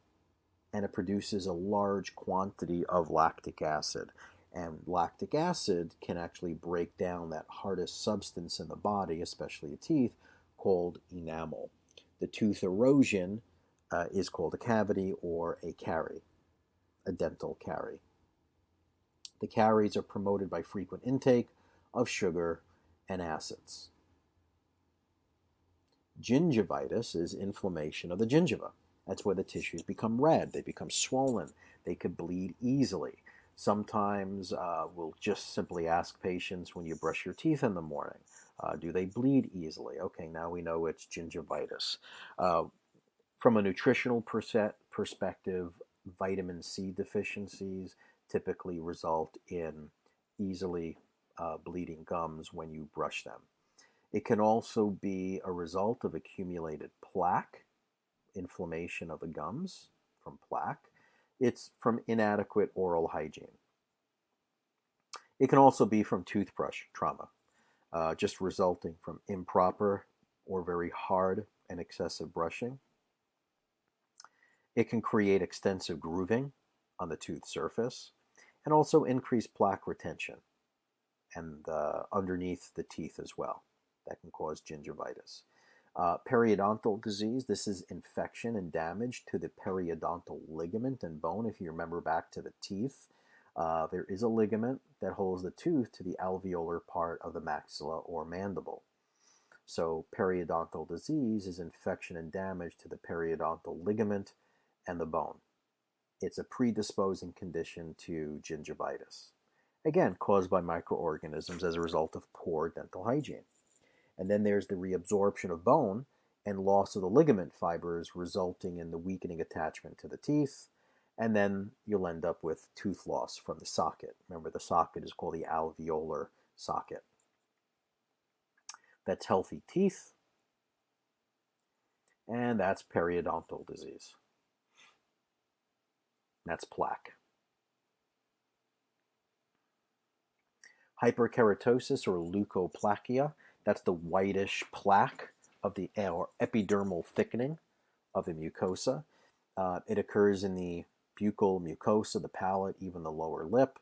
and it produces a large quantity of lactic acid. And lactic acid can actually break down that hardest substance in the body, especially the teeth, called enamel. The tooth erosion is called a cavity or a carie, a dental carie. The caries are promoted by frequent intake of sugar and acids. Gingivitis is inflammation of the gingiva. That's where the tissues become red, they become swollen, they could bleed easily. Sometimes we'll just simply ask patients when you brush your teeth in the morning, do they bleed easily? Okay, now we know it's gingivitis. From a nutritional perspective, vitamin C deficiencies typically result in easily bleeding gums when you brush them. It can also be a result of accumulated plaque, inflammation of the gums from plaque. It's from inadequate oral hygiene. It can also be from toothbrush trauma, just resulting from improper or very hard and excessive brushing. It can create extensive grooving on the tooth surface and also increase plaque retention and underneath the teeth as well. That can cause gingivitis. Periodontal disease, this is infection and damage to the periodontal ligament and bone. If you remember back to the teeth, there is a ligament that holds the tooth to the alveolar part of the maxilla or mandible. So periodontal disease is infection and damage to the periodontal ligament and the bone. It's a predisposing condition to gingivitis, again, caused by microorganisms as a result of poor dental hygiene. And then there's the reabsorption of bone and loss of the ligament fibers, resulting in the weakening attachment to the teeth. And then you'll end up with tooth loss from the socket. Remember, the socket is called the alveolar socket. That's healthy teeth, and that's periodontal disease. That's plaque. Hyperkeratosis or leukoplakia, that's the whitish plaque of the epidermal thickening of the mucosa. It occurs in the buccal mucosa, the palate, even the lower lip.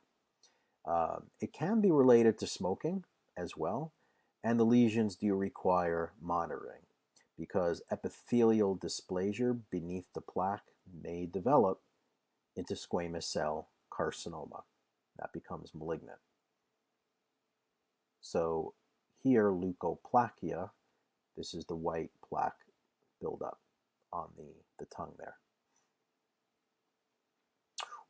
It can be related to smoking as well, and the lesions do require monitoring because epithelial dysplasia beneath the plaque may develop into squamous cell carcinoma. That becomes malignant. So here, leukoplakia, this is the white plaque buildup on the tongue there.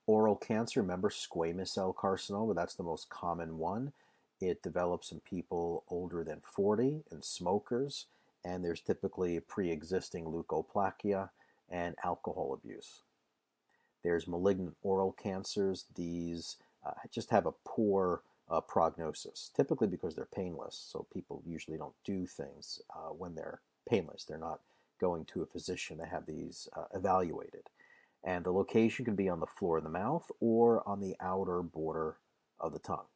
Oral cancer, remember squamous cell carcinoma, that's the most common one. It develops in people older than 40 and smokers, and there's typically pre-existing leukoplakia and alcohol abuse. There's malignant oral cancers. These just have a poor prognosis, typically because they're painless. So people usually don't do things when they're painless. They're not going to a physician to have these evaluated. And the location can be on the floor of the mouth or on the outer border of the tongue.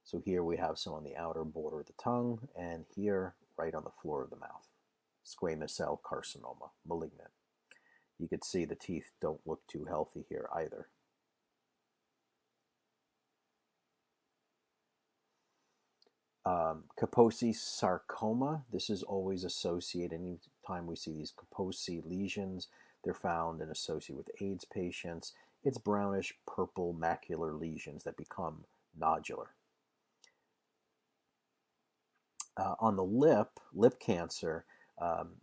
So here we have some on the outer border of the tongue, and here right on the floor of the mouth. Squamous cell carcinoma, malignant. You could see the teeth don't look too healthy here either. Kaposi sarcoma, this is always associated, anytime we see these Kaposi lesions, they're found and associated with AIDS patients. It's brownish purple macular lesions that become nodular. On the lip cancer,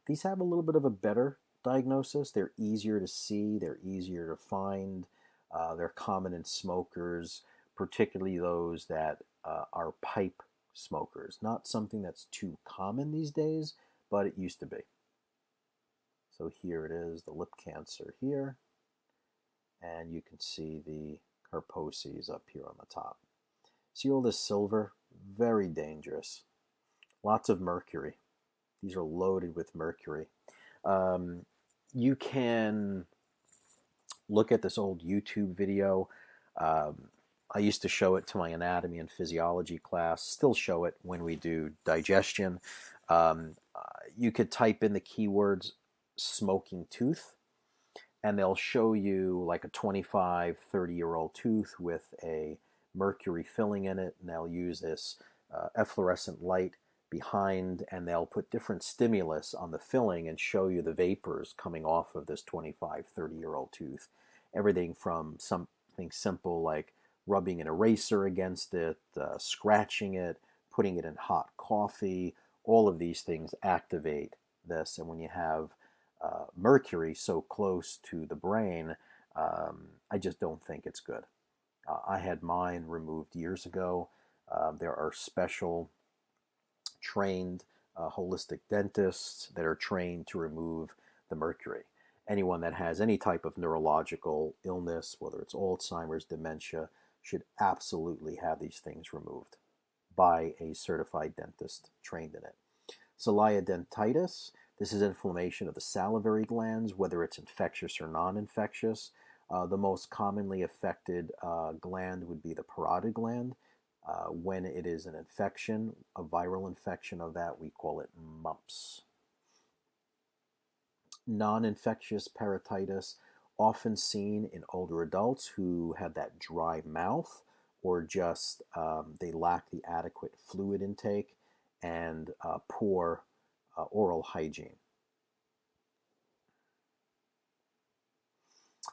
these have a little bit of a better diagnosis. They're easier to see, they're easier to find, they're common in smokers, particularly those that are pipe smokers. Not something that's too common these days, but it used to be. So here it is, the lip cancer here, and you can see the Kaposi's up here on the top. See all this silver? Very dangerous. Lots of mercury. These are loaded with mercury. You can look at this old YouTube video. I used to show it to my anatomy and physiology class, still show it when we do digestion. You could type in the keywords smoking tooth, and they'll show you like a 25, 30-year-old tooth with a mercury filling in it, and they'll use this efflorescent light behind, and they'll put different stimulus on the filling and show you the vapors coming off of this 25, 30-year-old tooth. Everything from something simple like rubbing an eraser against it, scratching it, putting it in hot coffee. All of these things activate this, and when you have mercury so close to the brain, I just don't think it's good. I had mine removed years ago. There are special trained holistic dentists that are trained to remove the mercury. Anyone that has any type of neurological illness, whether it's Alzheimer's, dementia, should absolutely have these things removed by a certified dentist trained in it. Saliodentitis, this is inflammation of the salivary glands, whether it's infectious or non-infectious. The most commonly affected gland would be the parotid gland. When it is an infection, a viral infection of that, we call it mumps. Non-infectious parotitis, often seen in older adults who have that dry mouth, or just they lack the adequate fluid intake and poor oral hygiene.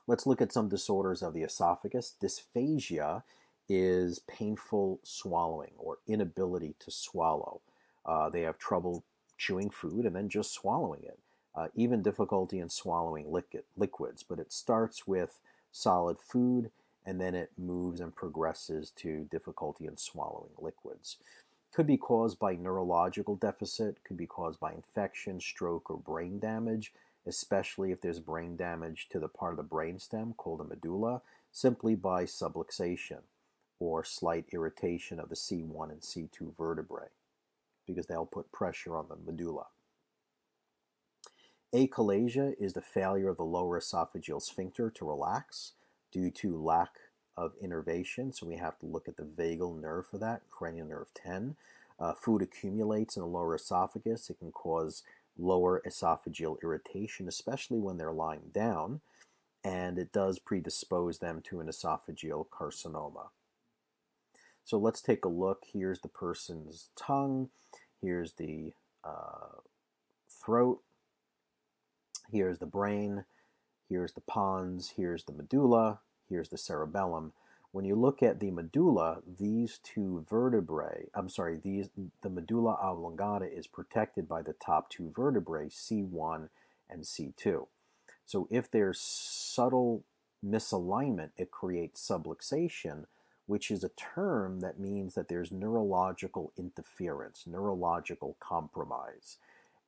Let's look at some disorders of the esophagus. Dysphagia is painful swallowing or inability to swallow. They have trouble chewing food and then just swallowing it. Even difficulty in swallowing liquids, but it starts with solid food and then it moves and progresses to difficulty in swallowing liquids. Could be caused by neurological deficit, could be caused by infection, stroke, or brain damage, especially if there's brain damage to the part of the brainstem called the medulla, simply by subluxation or slight irritation of the C1 and C2 vertebrae, because they'll put pressure on the medulla. Achalasia is the failure of the lower esophageal sphincter to relax due to lack of innervation. So we have to look at the vagal nerve for that, cranial nerve 10. Food accumulates in the lower esophagus. It can cause lower esophageal irritation, especially when they're lying down, and it does predispose them to an esophageal carcinoma. So let's take a look. Here's the person's tongue. Here's the throat. Here's the brain, here's the pons, here's the medulla, here's the cerebellum. When you look at the medulla, these two vertebrae, the medulla oblongata is protected by the top two vertebrae, C1 and C2. So if there's subtle misalignment, it creates subluxation, which is a term that means that there's neurological interference, neurological compromise.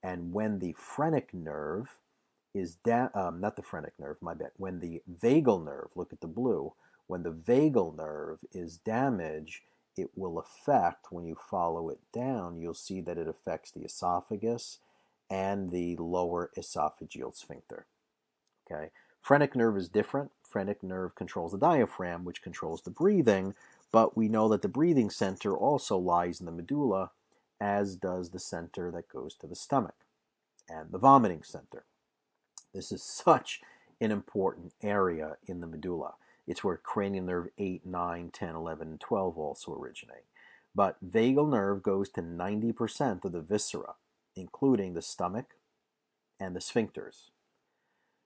And when the phrenic nerve is not the phrenic nerve, my bad. When the vagal nerve, look at the blue, when the vagal nerve is damaged, it will affect, when you follow it down, you'll see that it affects the esophagus and the lower esophageal sphincter. Okay, phrenic nerve is different. Phrenic nerve controls the diaphragm, which controls the breathing, but we know that the breathing center also lies in the medulla, as does the center that goes to the stomach and the vomiting center. This is such an important area in the medulla. It's where cranial nerve 8, 9, 10, 11, and 12 also originate. But vagal nerve goes to 90% of the viscera, including the stomach and the sphincters.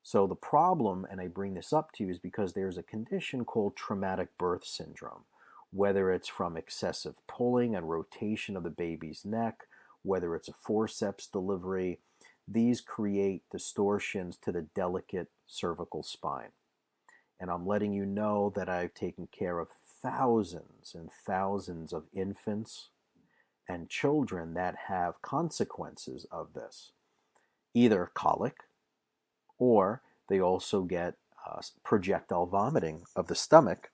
So the problem, and I bring this up to you, is because there's a condition called traumatic birth syndrome, whether it's from excessive pulling and rotation of the baby's neck, whether it's a forceps delivery. These create distortions to the delicate cervical spine. And I'm letting you know that I've taken care of thousands and thousands of infants and children that have consequences of this. Either colic, Or they also get projectile vomiting of the stomach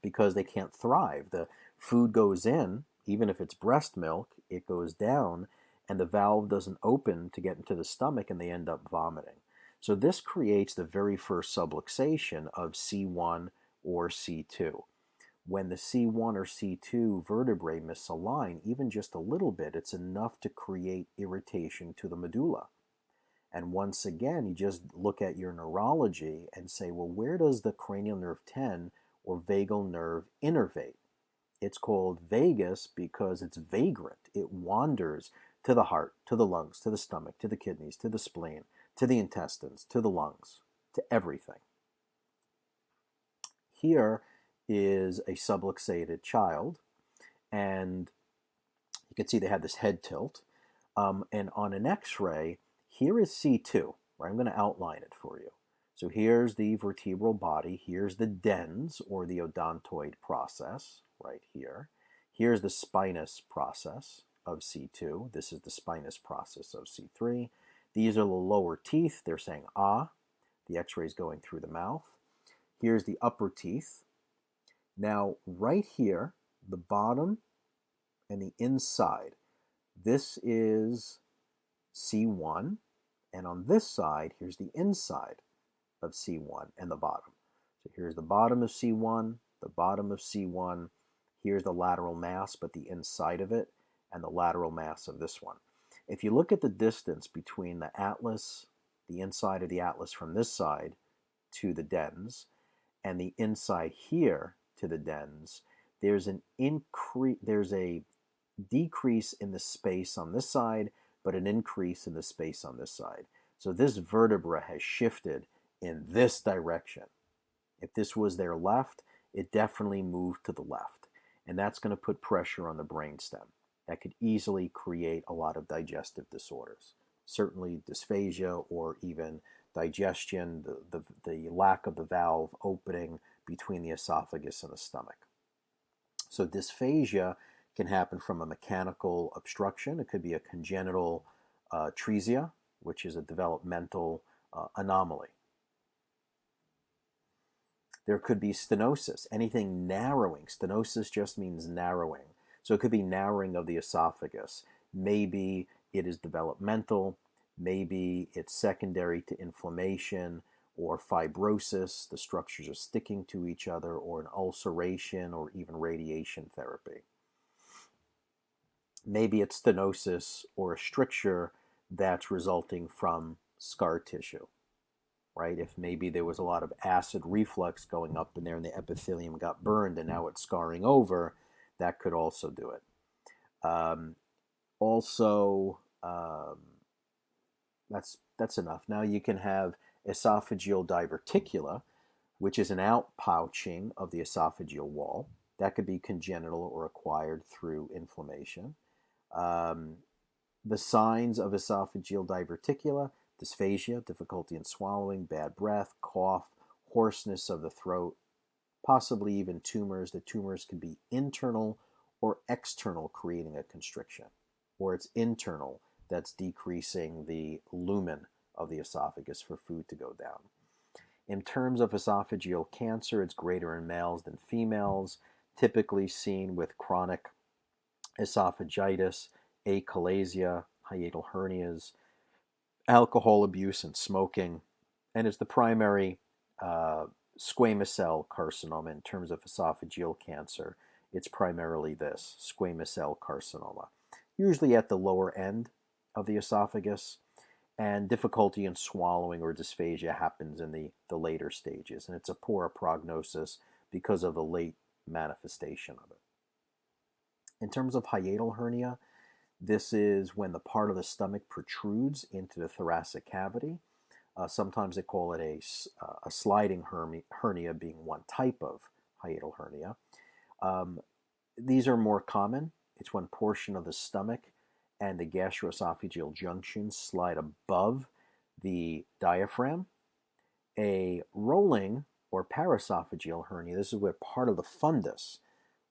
because they can't thrive. The food goes in, even if it's breast milk, it goes down, and the valve doesn't open to get into the stomach, and they end up vomiting. So this creates the very first subluxation of C1 or C2. When the C1 or C2 vertebrae misalign, even just a little bit, it's enough to create irritation to the medulla. And once again, you just look at your neurology and say, well, where does the cranial nerve 10 or vagal nerve innervate? It's called vagus because it's vagrant. It wanders to the heart, to the lungs, to the stomach, to the kidneys, to the spleen, to the intestines, to the lungs, to everything. Here is a subluxated child, and you can see they have this head tilt. And on an x-ray, here is C2, right? I'm going to outline it for you. So here's the vertebral body. Here's the dens, or the odontoid process, right here. Here's the spinous process of C2. This is the spinous process of C3. These are the lower teeth. They're saying ah. The x-ray is going through the mouth. Here's the upper teeth. Now, right here, the bottom and the inside, this is C1, and on this side, here's the inside of C1 and the bottom. So here's the bottom of C1, the bottom of C1, here's the lateral mass, but the inside of it, and the lateral mass of this one. If you look at the distance between the atlas, the inside of the atlas from this side to the dens, and the inside here to the dens, there's a decrease in the space on this side, but an increase in the space on this side. So this vertebra has shifted in this direction. If this was their left, it definitely moved to the left. And that's going to put pressure on the brainstem. That could easily create a lot of digestive disorders. Certainly dysphagia, or even digestion, the lack of the valve opening between the esophagus and the stomach. So dysphagia can happen from a mechanical obstruction. It could be a congenital atresia, which is a developmental anomaly. There could be stenosis, anything narrowing. Stenosis just means narrowing. So it could be narrowing of the esophagus. Maybe it is developmental. Maybe it's secondary to inflammation or fibrosis. The structures are sticking to each other, or an ulceration, or even radiation therapy. Maybe it's stenosis or a stricture that's resulting from scar tissue, right? If maybe there was a lot of acid reflux going up in there and the epithelium got burned and now it's scarring over, that could also do it. That's enough. Now you can have esophageal diverticula, which is an outpouching of the esophageal wall. That could be congenital or acquired through inflammation. The signs of esophageal diverticula: dysphagia, difficulty in swallowing, bad breath, cough, hoarseness of the throat, possibly even tumors. The tumors can be internal or external, creating a constriction, or it's internal, that's decreasing the lumen of the esophagus for food to go down. In terms of esophageal cancer, it's greater in males than females, typically seen with chronic esophagitis, achalasia, hiatal hernias, alcohol abuse, and smoking, and it's the primary squamous cell carcinoma. In terms of esophageal cancer, it's primarily this, squamous cell carcinoma, usually at the lower end of the esophagus, and difficulty in swallowing or dysphagia happens in the later stages, and it's a poor prognosis because of the late manifestation of it. In terms of hiatal hernia, this is when the part of the stomach protrudes into the thoracic cavity. Sometimes they call it a sliding hernia, being one type of hiatal hernia. These are more common. It's when portion of the stomach and the gastroesophageal junction slide above the diaphragm. A rolling or paraesophageal hernia, this is where part of the fundus,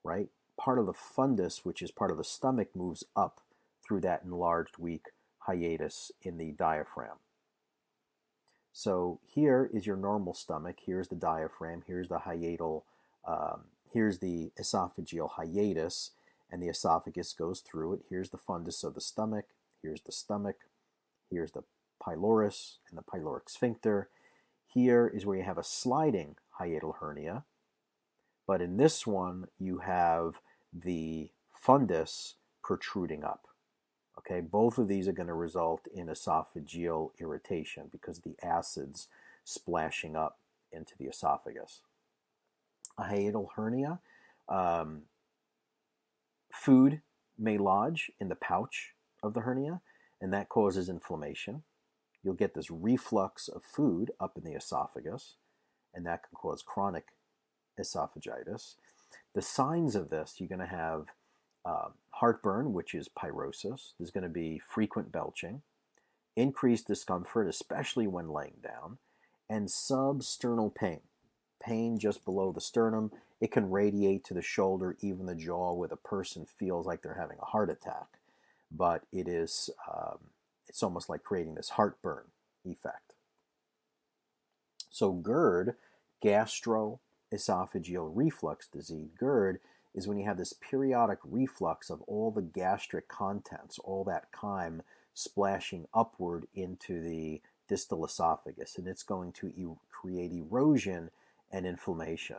right? Part of the fundus, which is part of the stomach, moves up through that enlarged, weak hiatus in the diaphragm. So here is your normal stomach. Here's the diaphragm. Here's the hiatal. Here's the esophageal hiatus, and the esophagus goes through it. Here's the fundus of the stomach. Here's the stomach. Here's the pylorus and the pyloric sphincter. Here is where you have a sliding hiatal hernia. But in this one, you have the fundus protruding up. Okay, both of these are going to result in esophageal irritation because of the acids splashing up into the esophagus. A hiatal hernia, food may lodge in the pouch of the hernia, and that causes inflammation. You'll get this reflux of food up in the esophagus, and that can cause chronic esophagitis. The signs of this, you're going to have heartburn, which is pyrosis. There's going to be frequent belching, increased discomfort, especially when laying down, and substernal pain. Pain just below the sternum. It can radiate to the shoulder, even the jaw, where the person feels like they're having a heart attack. But it is, it's almost like creating this heartburn effect. So GERD, gastroesophageal reflux disease, GERD, is when you have this periodic reflux of all the gastric contents, all that chyme splashing upward into the distal esophagus, and it's going to create erosion and inflammation.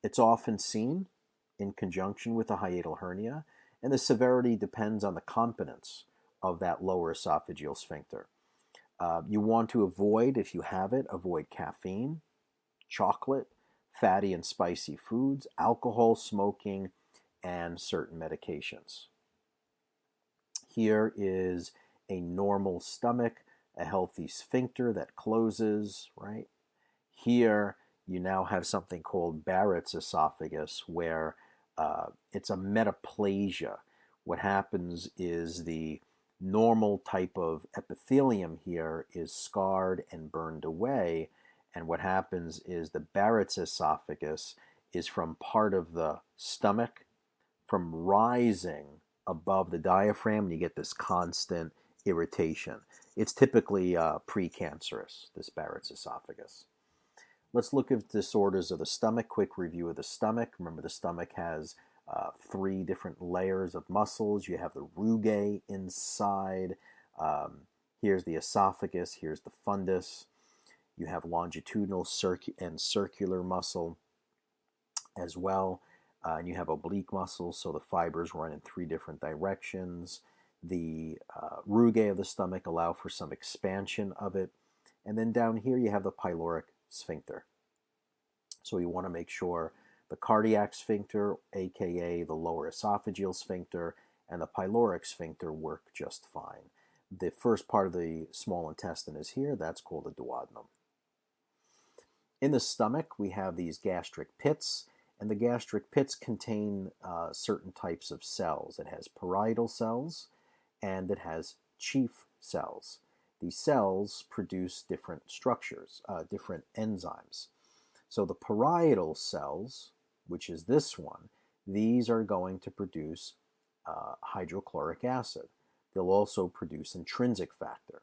It's often seen in conjunction with a hiatal hernia, and the severity depends on the competence of that lower esophageal sphincter. You want to avoid, if you have it, avoid caffeine, chocolate, fatty and spicy foods, alcohol, smoking, and certain medications. Here is a normal stomach, a healthy sphincter that closes, right? Here you now have something called Barrett's esophagus, where it's a metaplasia. What happens is the normal type of epithelium here is scarred and burned away, and what happens is the Barrett's esophagus is from part of the stomach from rising above the diaphragm, and you get this constant irritation. It's typically precancerous, this Barrett's esophagus. Let's look at disorders of the stomach. Quick review of the stomach. Remember, the stomach has 3 different layers of muscles. You have the rugae inside. Here's the esophagus. Here's the fundus. You have longitudinal and circular muscle as well. And you have oblique muscles, so the fibers run in 3 different directions. The rugae of the stomach allow for some expansion of it. And then down here you have the pyloric sphincter. So you want to make sure the cardiac sphincter, aka the lower esophageal sphincter, and the pyloric sphincter work just fine. The first part of the small intestine is here. That's called the duodenum. In the stomach, we have these gastric pits, and the gastric pits contain certain types of cells. It has parietal cells, and it has chief cells. These cells produce different structures, different enzymes. So the parietal cells, which is this one, these are going to produce hydrochloric acid. They'll also produce intrinsic factor.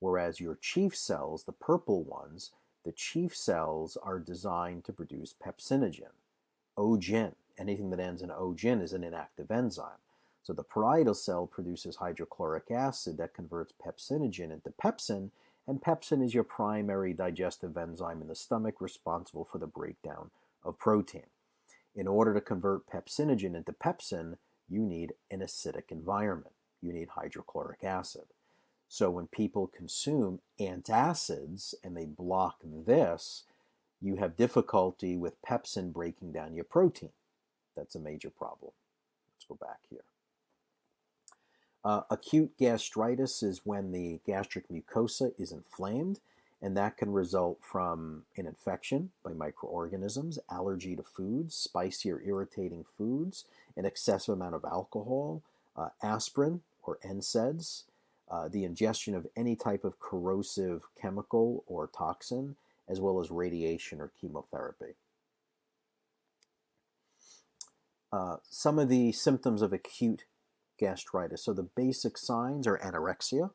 Whereas your chief cells, the purple ones, the chief cells are designed to produce pepsinogen, ogin. Anything that ends in ogin is an inactive enzyme. So the parietal cell produces hydrochloric acid that converts pepsinogen into pepsin, and pepsin is your primary digestive enzyme in the stomach, responsible for the breakdown of protein. In order to convert pepsinogen into pepsin, you need an acidic environment. You need hydrochloric acid. So when people consume antacids and they block this, you have difficulty with pepsin breaking down your protein. That's a major problem. Let's go back here. Acute gastritis is when the gastric mucosa is inflamed, and that can result from an infection by microorganisms, allergy to foods, spicy or irritating foods, an excessive amount of alcohol, aspirin or NSAIDs, the ingestion of any type of corrosive chemical or toxin, as well as radiation or chemotherapy. Some of the symptoms of acute gastritis. So the basic signs are anorexia,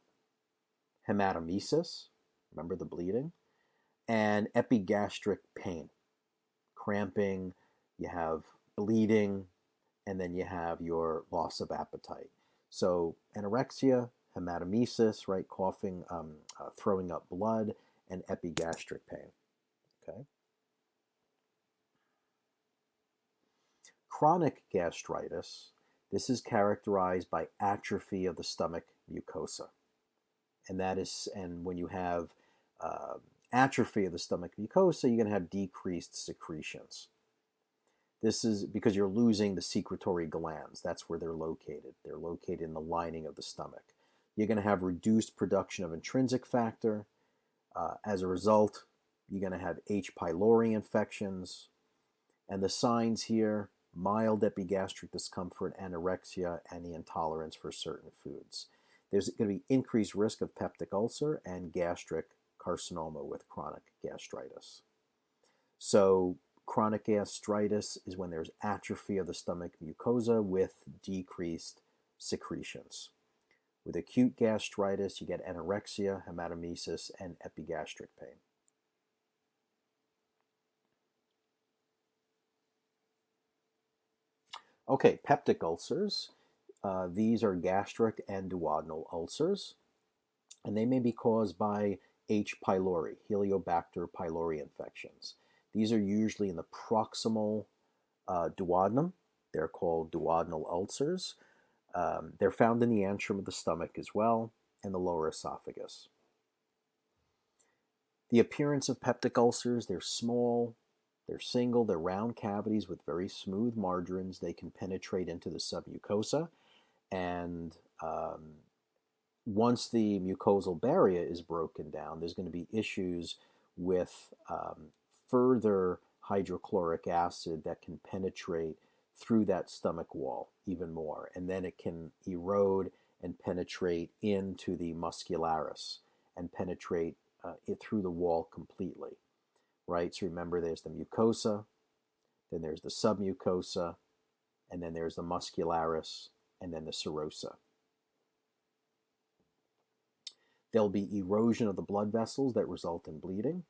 hematemesis, remember the bleeding, and epigastric pain, cramping, you have bleeding, and then you have your loss of appetite. So anorexia, hematemesis, right, coughing, throwing up blood, and epigastric pain. Okay. Chronic gastritis, this is characterized by atrophy of the stomach mucosa. And when you have uh, atrophy of the stomach mucosa, you're going to have decreased secretions. This is because you're losing the secretory glands. That's where they're located. They're located in the lining of the stomach. You're going to have reduced production of intrinsic factor. As a result, you're going to have H. pylori infections. And the signs here, mild epigastric discomfort, anorexia, and the intolerance for certain foods. There's going to be increased risk of peptic ulcer and gastric carcinoma with chronic gastritis. So chronic gastritis is when there's atrophy of the stomach mucosa with decreased secretions. With acute gastritis, you get anorexia, hematemesis, and epigastric pain. Okay, peptic ulcers. These are gastric and duodenal ulcers, and they may be caused by H. pylori, Helicobacter pylori infections. These are usually in the proximal duodenum. They're called duodenal ulcers. They're found in the antrum of the stomach as well, and the lower esophagus. The appearance of peptic ulcers, they're small, they're single, they're round cavities with very smooth margins. They can penetrate into the submucosa, and once the mucosal barrier is broken down, there's going to be issues with further hydrochloric acid that can penetrate through that stomach wall even more, and then it can erode and penetrate into the muscularis and penetrate it through the wall completely, right? So remember, there's the mucosa, then there's the submucosa, and then there's the muscularis, and then the serosa. There'll be erosion of the blood vessels that result in bleeding.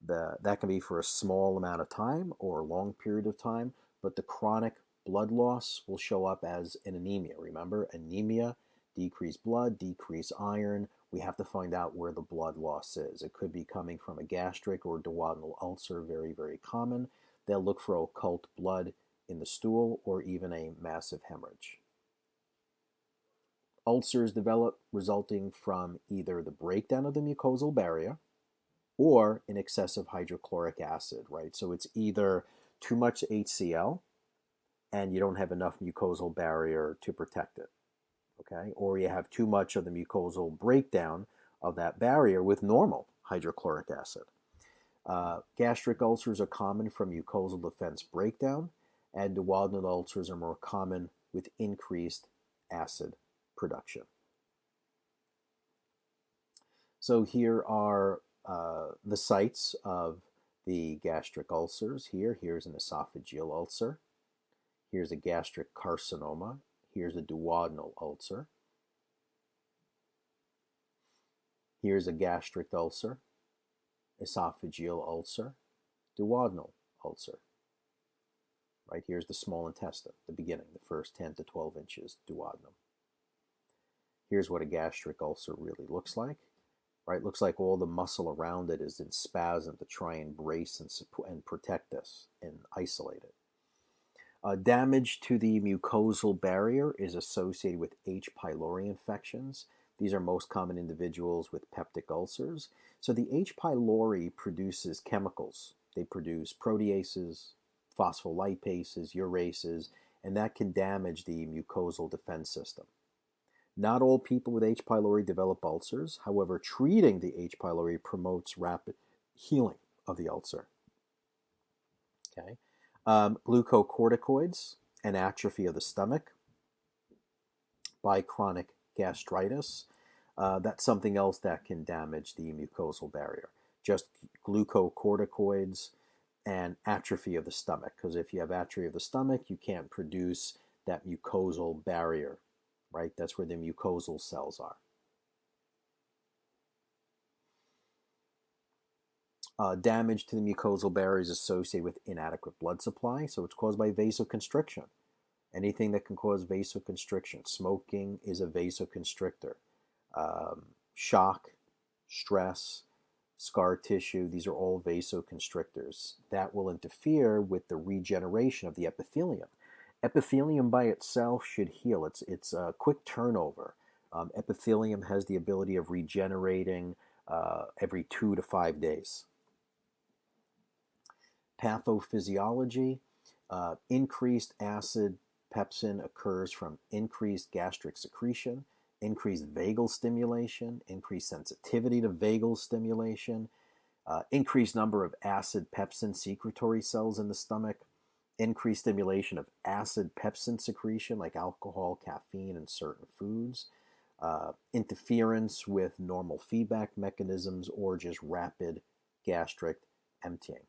That can be for a small amount of time or a long period of time, but the chronic blood loss will show up as an anemia. Remember, anemia, decreased blood, decreased iron. We have to find out where the blood loss is. It could be coming from a gastric or duodenal ulcer, very, very common. They'll look for occult blood in the stool or even a massive hemorrhage. Ulcers develop resulting from either the breakdown of the mucosal barrier or an excessive hydrochloric acid, right? So it's either too much HCl and you don't have enough mucosal barrier to protect it, okay? Or you have too much of the mucosal breakdown of that barrier with normal hydrochloric acid. Gastric ulcers are common from mucosal defense breakdown, and duodenal ulcers are more common with increased acid production. So here are the sites of the gastric ulcers. Here's an esophageal ulcer. Here's a gastric carcinoma. Here's a duodenal ulcer. Here's a gastric ulcer, esophageal ulcer, duodenal ulcer. Right, here's the small intestine, the beginning, the first 10 to 12 inches, duodenum. Here's what a gastric ulcer really looks like. Right, looks like all the muscle around it is in spasm to try and brace and protect this and isolate it. Damage to the mucosal barrier is associated with H. pylori infections. These are most common individuals with peptic ulcers. So the H. pylori produces chemicals. They produce proteases, phospholipases, urases, and that can damage the mucosal defense system. Not all people with H. pylori develop ulcers. However, treating the H. pylori promotes rapid healing of the ulcer. Okay. Glucocorticoids and atrophy of the stomach by chronic gastritis. That's something else that can damage the mucosal barrier. Just glucocorticoids and atrophy of the stomach, because if you have atrophy of the stomach, you can't produce that mucosal barrier, right? That's where the mucosal cells are. Damage to the mucosal barrier is associated with inadequate blood supply, so it's caused by vasoconstriction. Anything that can cause vasoconstriction. Smoking is a vasoconstrictor. Shock, stress, scar tissue, these are all vasoconstrictors. That will interfere with the regeneration of the epithelium. Epithelium by itself should heal. It's a quick turnover. Epithelium has the ability of regenerating every 2 to 5 days. Pathophysiology, increased acid pepsin occurs from increased gastric secretion, increased vagal stimulation, increased sensitivity to vagal stimulation, increased number of acid pepsin secretory cells in the stomach, increased stimulation of acid pepsin secretion like alcohol, caffeine, and certain foods, interference with normal feedback mechanisms, or just rapid gastric emptying.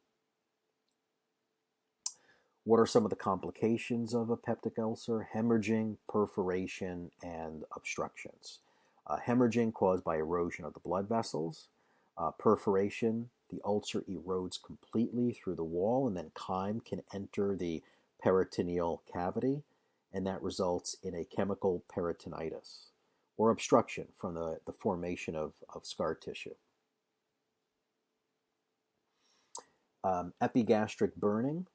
What are some of the complications of a peptic ulcer? Hemorrhaging, perforation, and obstructions. Hemorrhaging caused by erosion of the blood vessels. Perforation, the ulcer erodes completely through the wall, and then chyme can enter the peritoneal cavity, and that results in a chemical peritonitis, or obstruction from the formation of scar tissue. Epigastric burning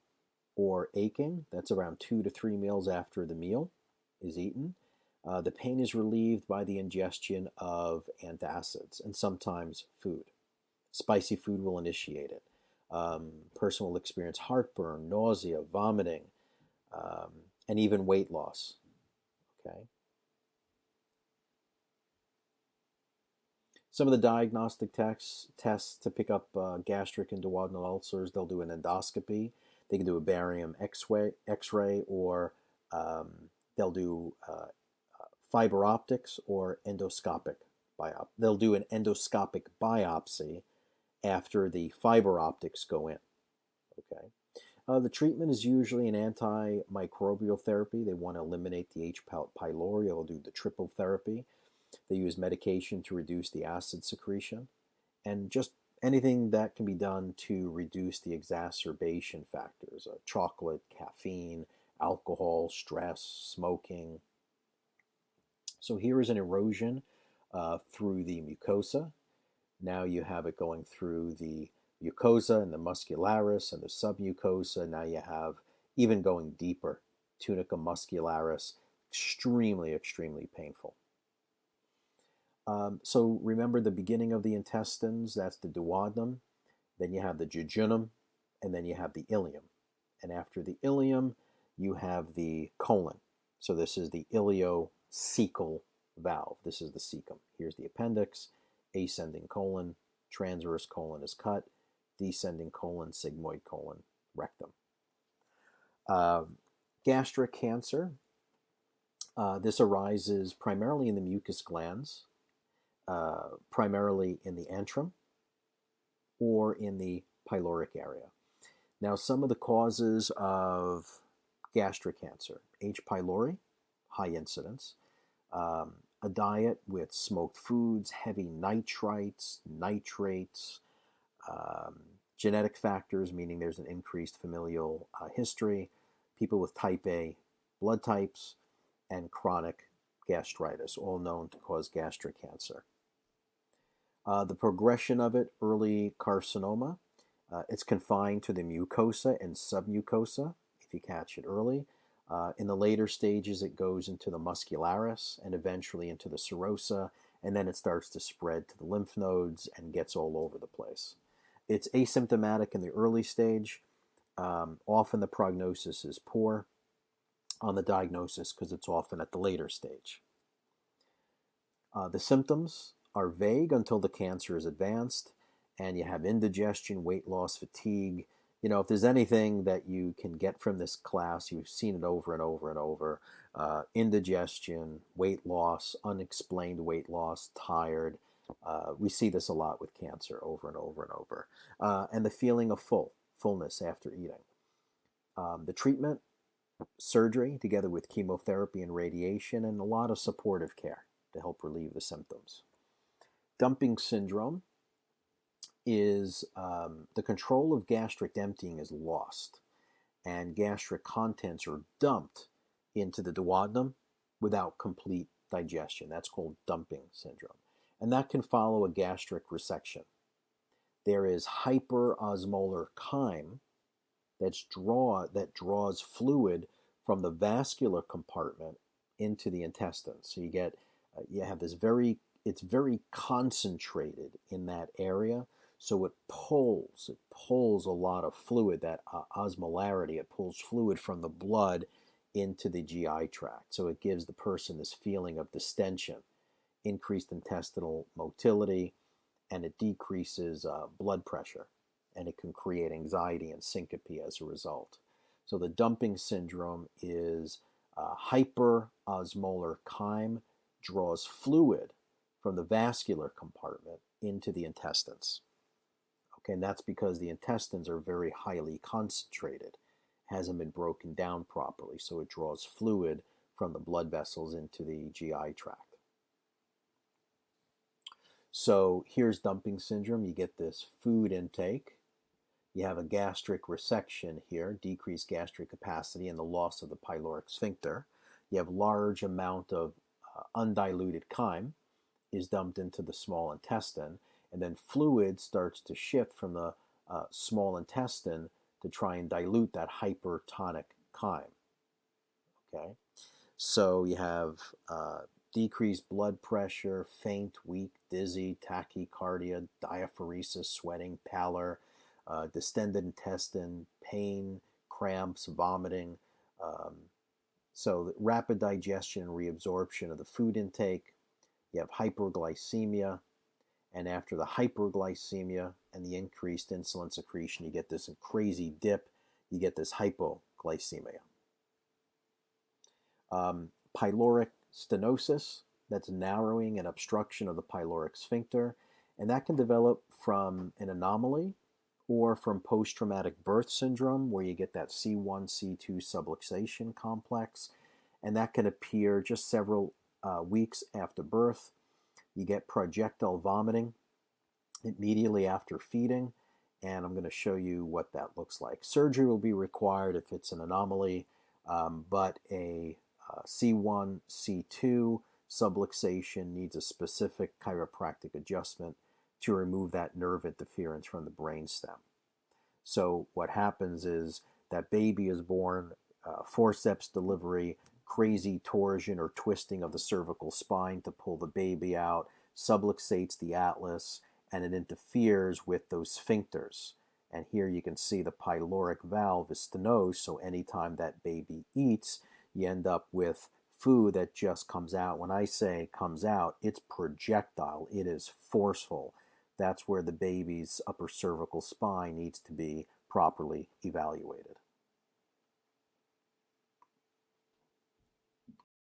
or aching, that's around 2 to 3 meals after the meal is eaten. The pain is relieved by the ingestion of antacids and sometimes food. Spicy food will initiate it. Person will experience heartburn, nausea, vomiting, and even weight loss. Okay. Some of the diagnostic tests to pick up gastric and duodenal ulcers, they'll do an endoscopy. They can do a barium X-ray, or they'll do fiber optics or endoscopic biopsy. They'll do an endoscopic biopsy after the fiber optics go in. Okay. The treatment is usually an antimicrobial therapy. They want to eliminate the H. pylori. They'll do the triple therapy. They use medication to reduce the acid secretion, and just anything that can be done to reduce the exacerbation factors, chocolate, caffeine, alcohol, stress, smoking. So here is an erosion through the mucosa. Now you have it going through the mucosa and the muscularis and the submucosa. Now you have even going deeper, tunica muscularis, extremely, extremely painful. So remember the beginning of the intestines, that's the duodenum. Then you have the jejunum, and then you have the ileum. And after the ileum, you have the colon. So this is the ileocecal valve. This is the cecum. Here's the appendix, ascending colon, transverse colon is cut, descending colon, sigmoid colon, rectum. Gastric cancer. This arises primarily in the mucus glands. Primarily in the antrum or in the pyloric area. Now, some of the causes of gastric cancer: H. pylori, high incidence, a diet with smoked foods, heavy nitrites, nitrates, genetic factors, meaning there's an increased familial history, people with type A blood types, and chronic gastritis, all known to cause gastric cancer. The progression of it, early carcinoma, it's confined to the mucosa and submucosa if you catch it early. In the later stages, it goes into the muscularis and eventually into the serosa, and then it starts to spread to the lymph nodes and gets all over the place. It's asymptomatic in the early stage. Often the prognosis is poor on the diagnosis because it's often at the later stage. The symptoms are vague until the cancer is advanced, and you have indigestion, weight loss, fatigue. You know, if there's anything that you can get from this class, you've seen it over and over and over. Indigestion, weight loss, unexplained weight loss, tired. We see this a lot with cancer over and over and over. And the feeling of fullness after eating. The treatment, surgery, together with chemotherapy and radiation, and a lot of supportive care to help relieve the symptoms. Dumping syndrome. is the control of gastric emptying is lost, and gastric contents are dumped into the duodenum without complete digestion. That's called dumping syndrome. And that can follow a gastric resection. There is hyperosmolar chyme that draws fluid from the vascular compartment into the intestines. So you have it's very concentrated in that area. So it pulls a lot of fluid, that osmolarity, it pulls fluid from the blood into the GI tract. So it gives the person this feeling of distension, increased intestinal motility, and it decreases blood pressure, and it can create anxiety and syncope as a result. So the dumping syndrome is hyperosmolar chyme draws fluid from the vascular compartment into the intestines. Okay, and that's because the intestines are very highly concentrated, hasn't been broken down properly, so it draws fluid from the blood vessels into the GI tract. So here's dumping syndrome. You get this food intake. You have a gastric resection here, decreased gastric capacity and the loss of the pyloric sphincter. You have large amount of undiluted chyme is dumped into the small intestine, and then fluid starts to shift from the small intestine to try and dilute that hypertonic chyme. Okay, so you have decreased blood pressure, faint, weak, dizzy, tachycardia, diaphoresis, sweating, pallor, distended intestine, pain, cramps, vomiting. So rapid digestion and reabsorption of the food intake. You have hyperglycemia, and after the hyperglycemia and the increased insulin secretion, you get this crazy dip. You get this hypoglycemia. Pyloric stenosis, that's narrowing and obstruction of the pyloric sphincter, and that can develop from an anomaly or from post-traumatic birth syndrome, where you get that C1, C2 subluxation complex, and that can appear just several weeks after birth. You get projectile vomiting immediately after feeding, and I'm going to show you what that looks like. Surgery will be required if it's an anomaly, but a C1, C2 subluxation needs a specific chiropractic adjustment to remove that nerve interference from the brainstem. So what happens is that baby is born, forceps delivery, crazy torsion or twisting of the cervical spine to pull the baby out, subluxates the atlas, and it interferes with those sphincters. And here you can see the pyloric valve is stenosed, so anytime that baby eats, you end up with food that just comes out. When I say comes out, it's projectile. It is forceful. That's where the baby's upper cervical spine needs to be properly evaluated.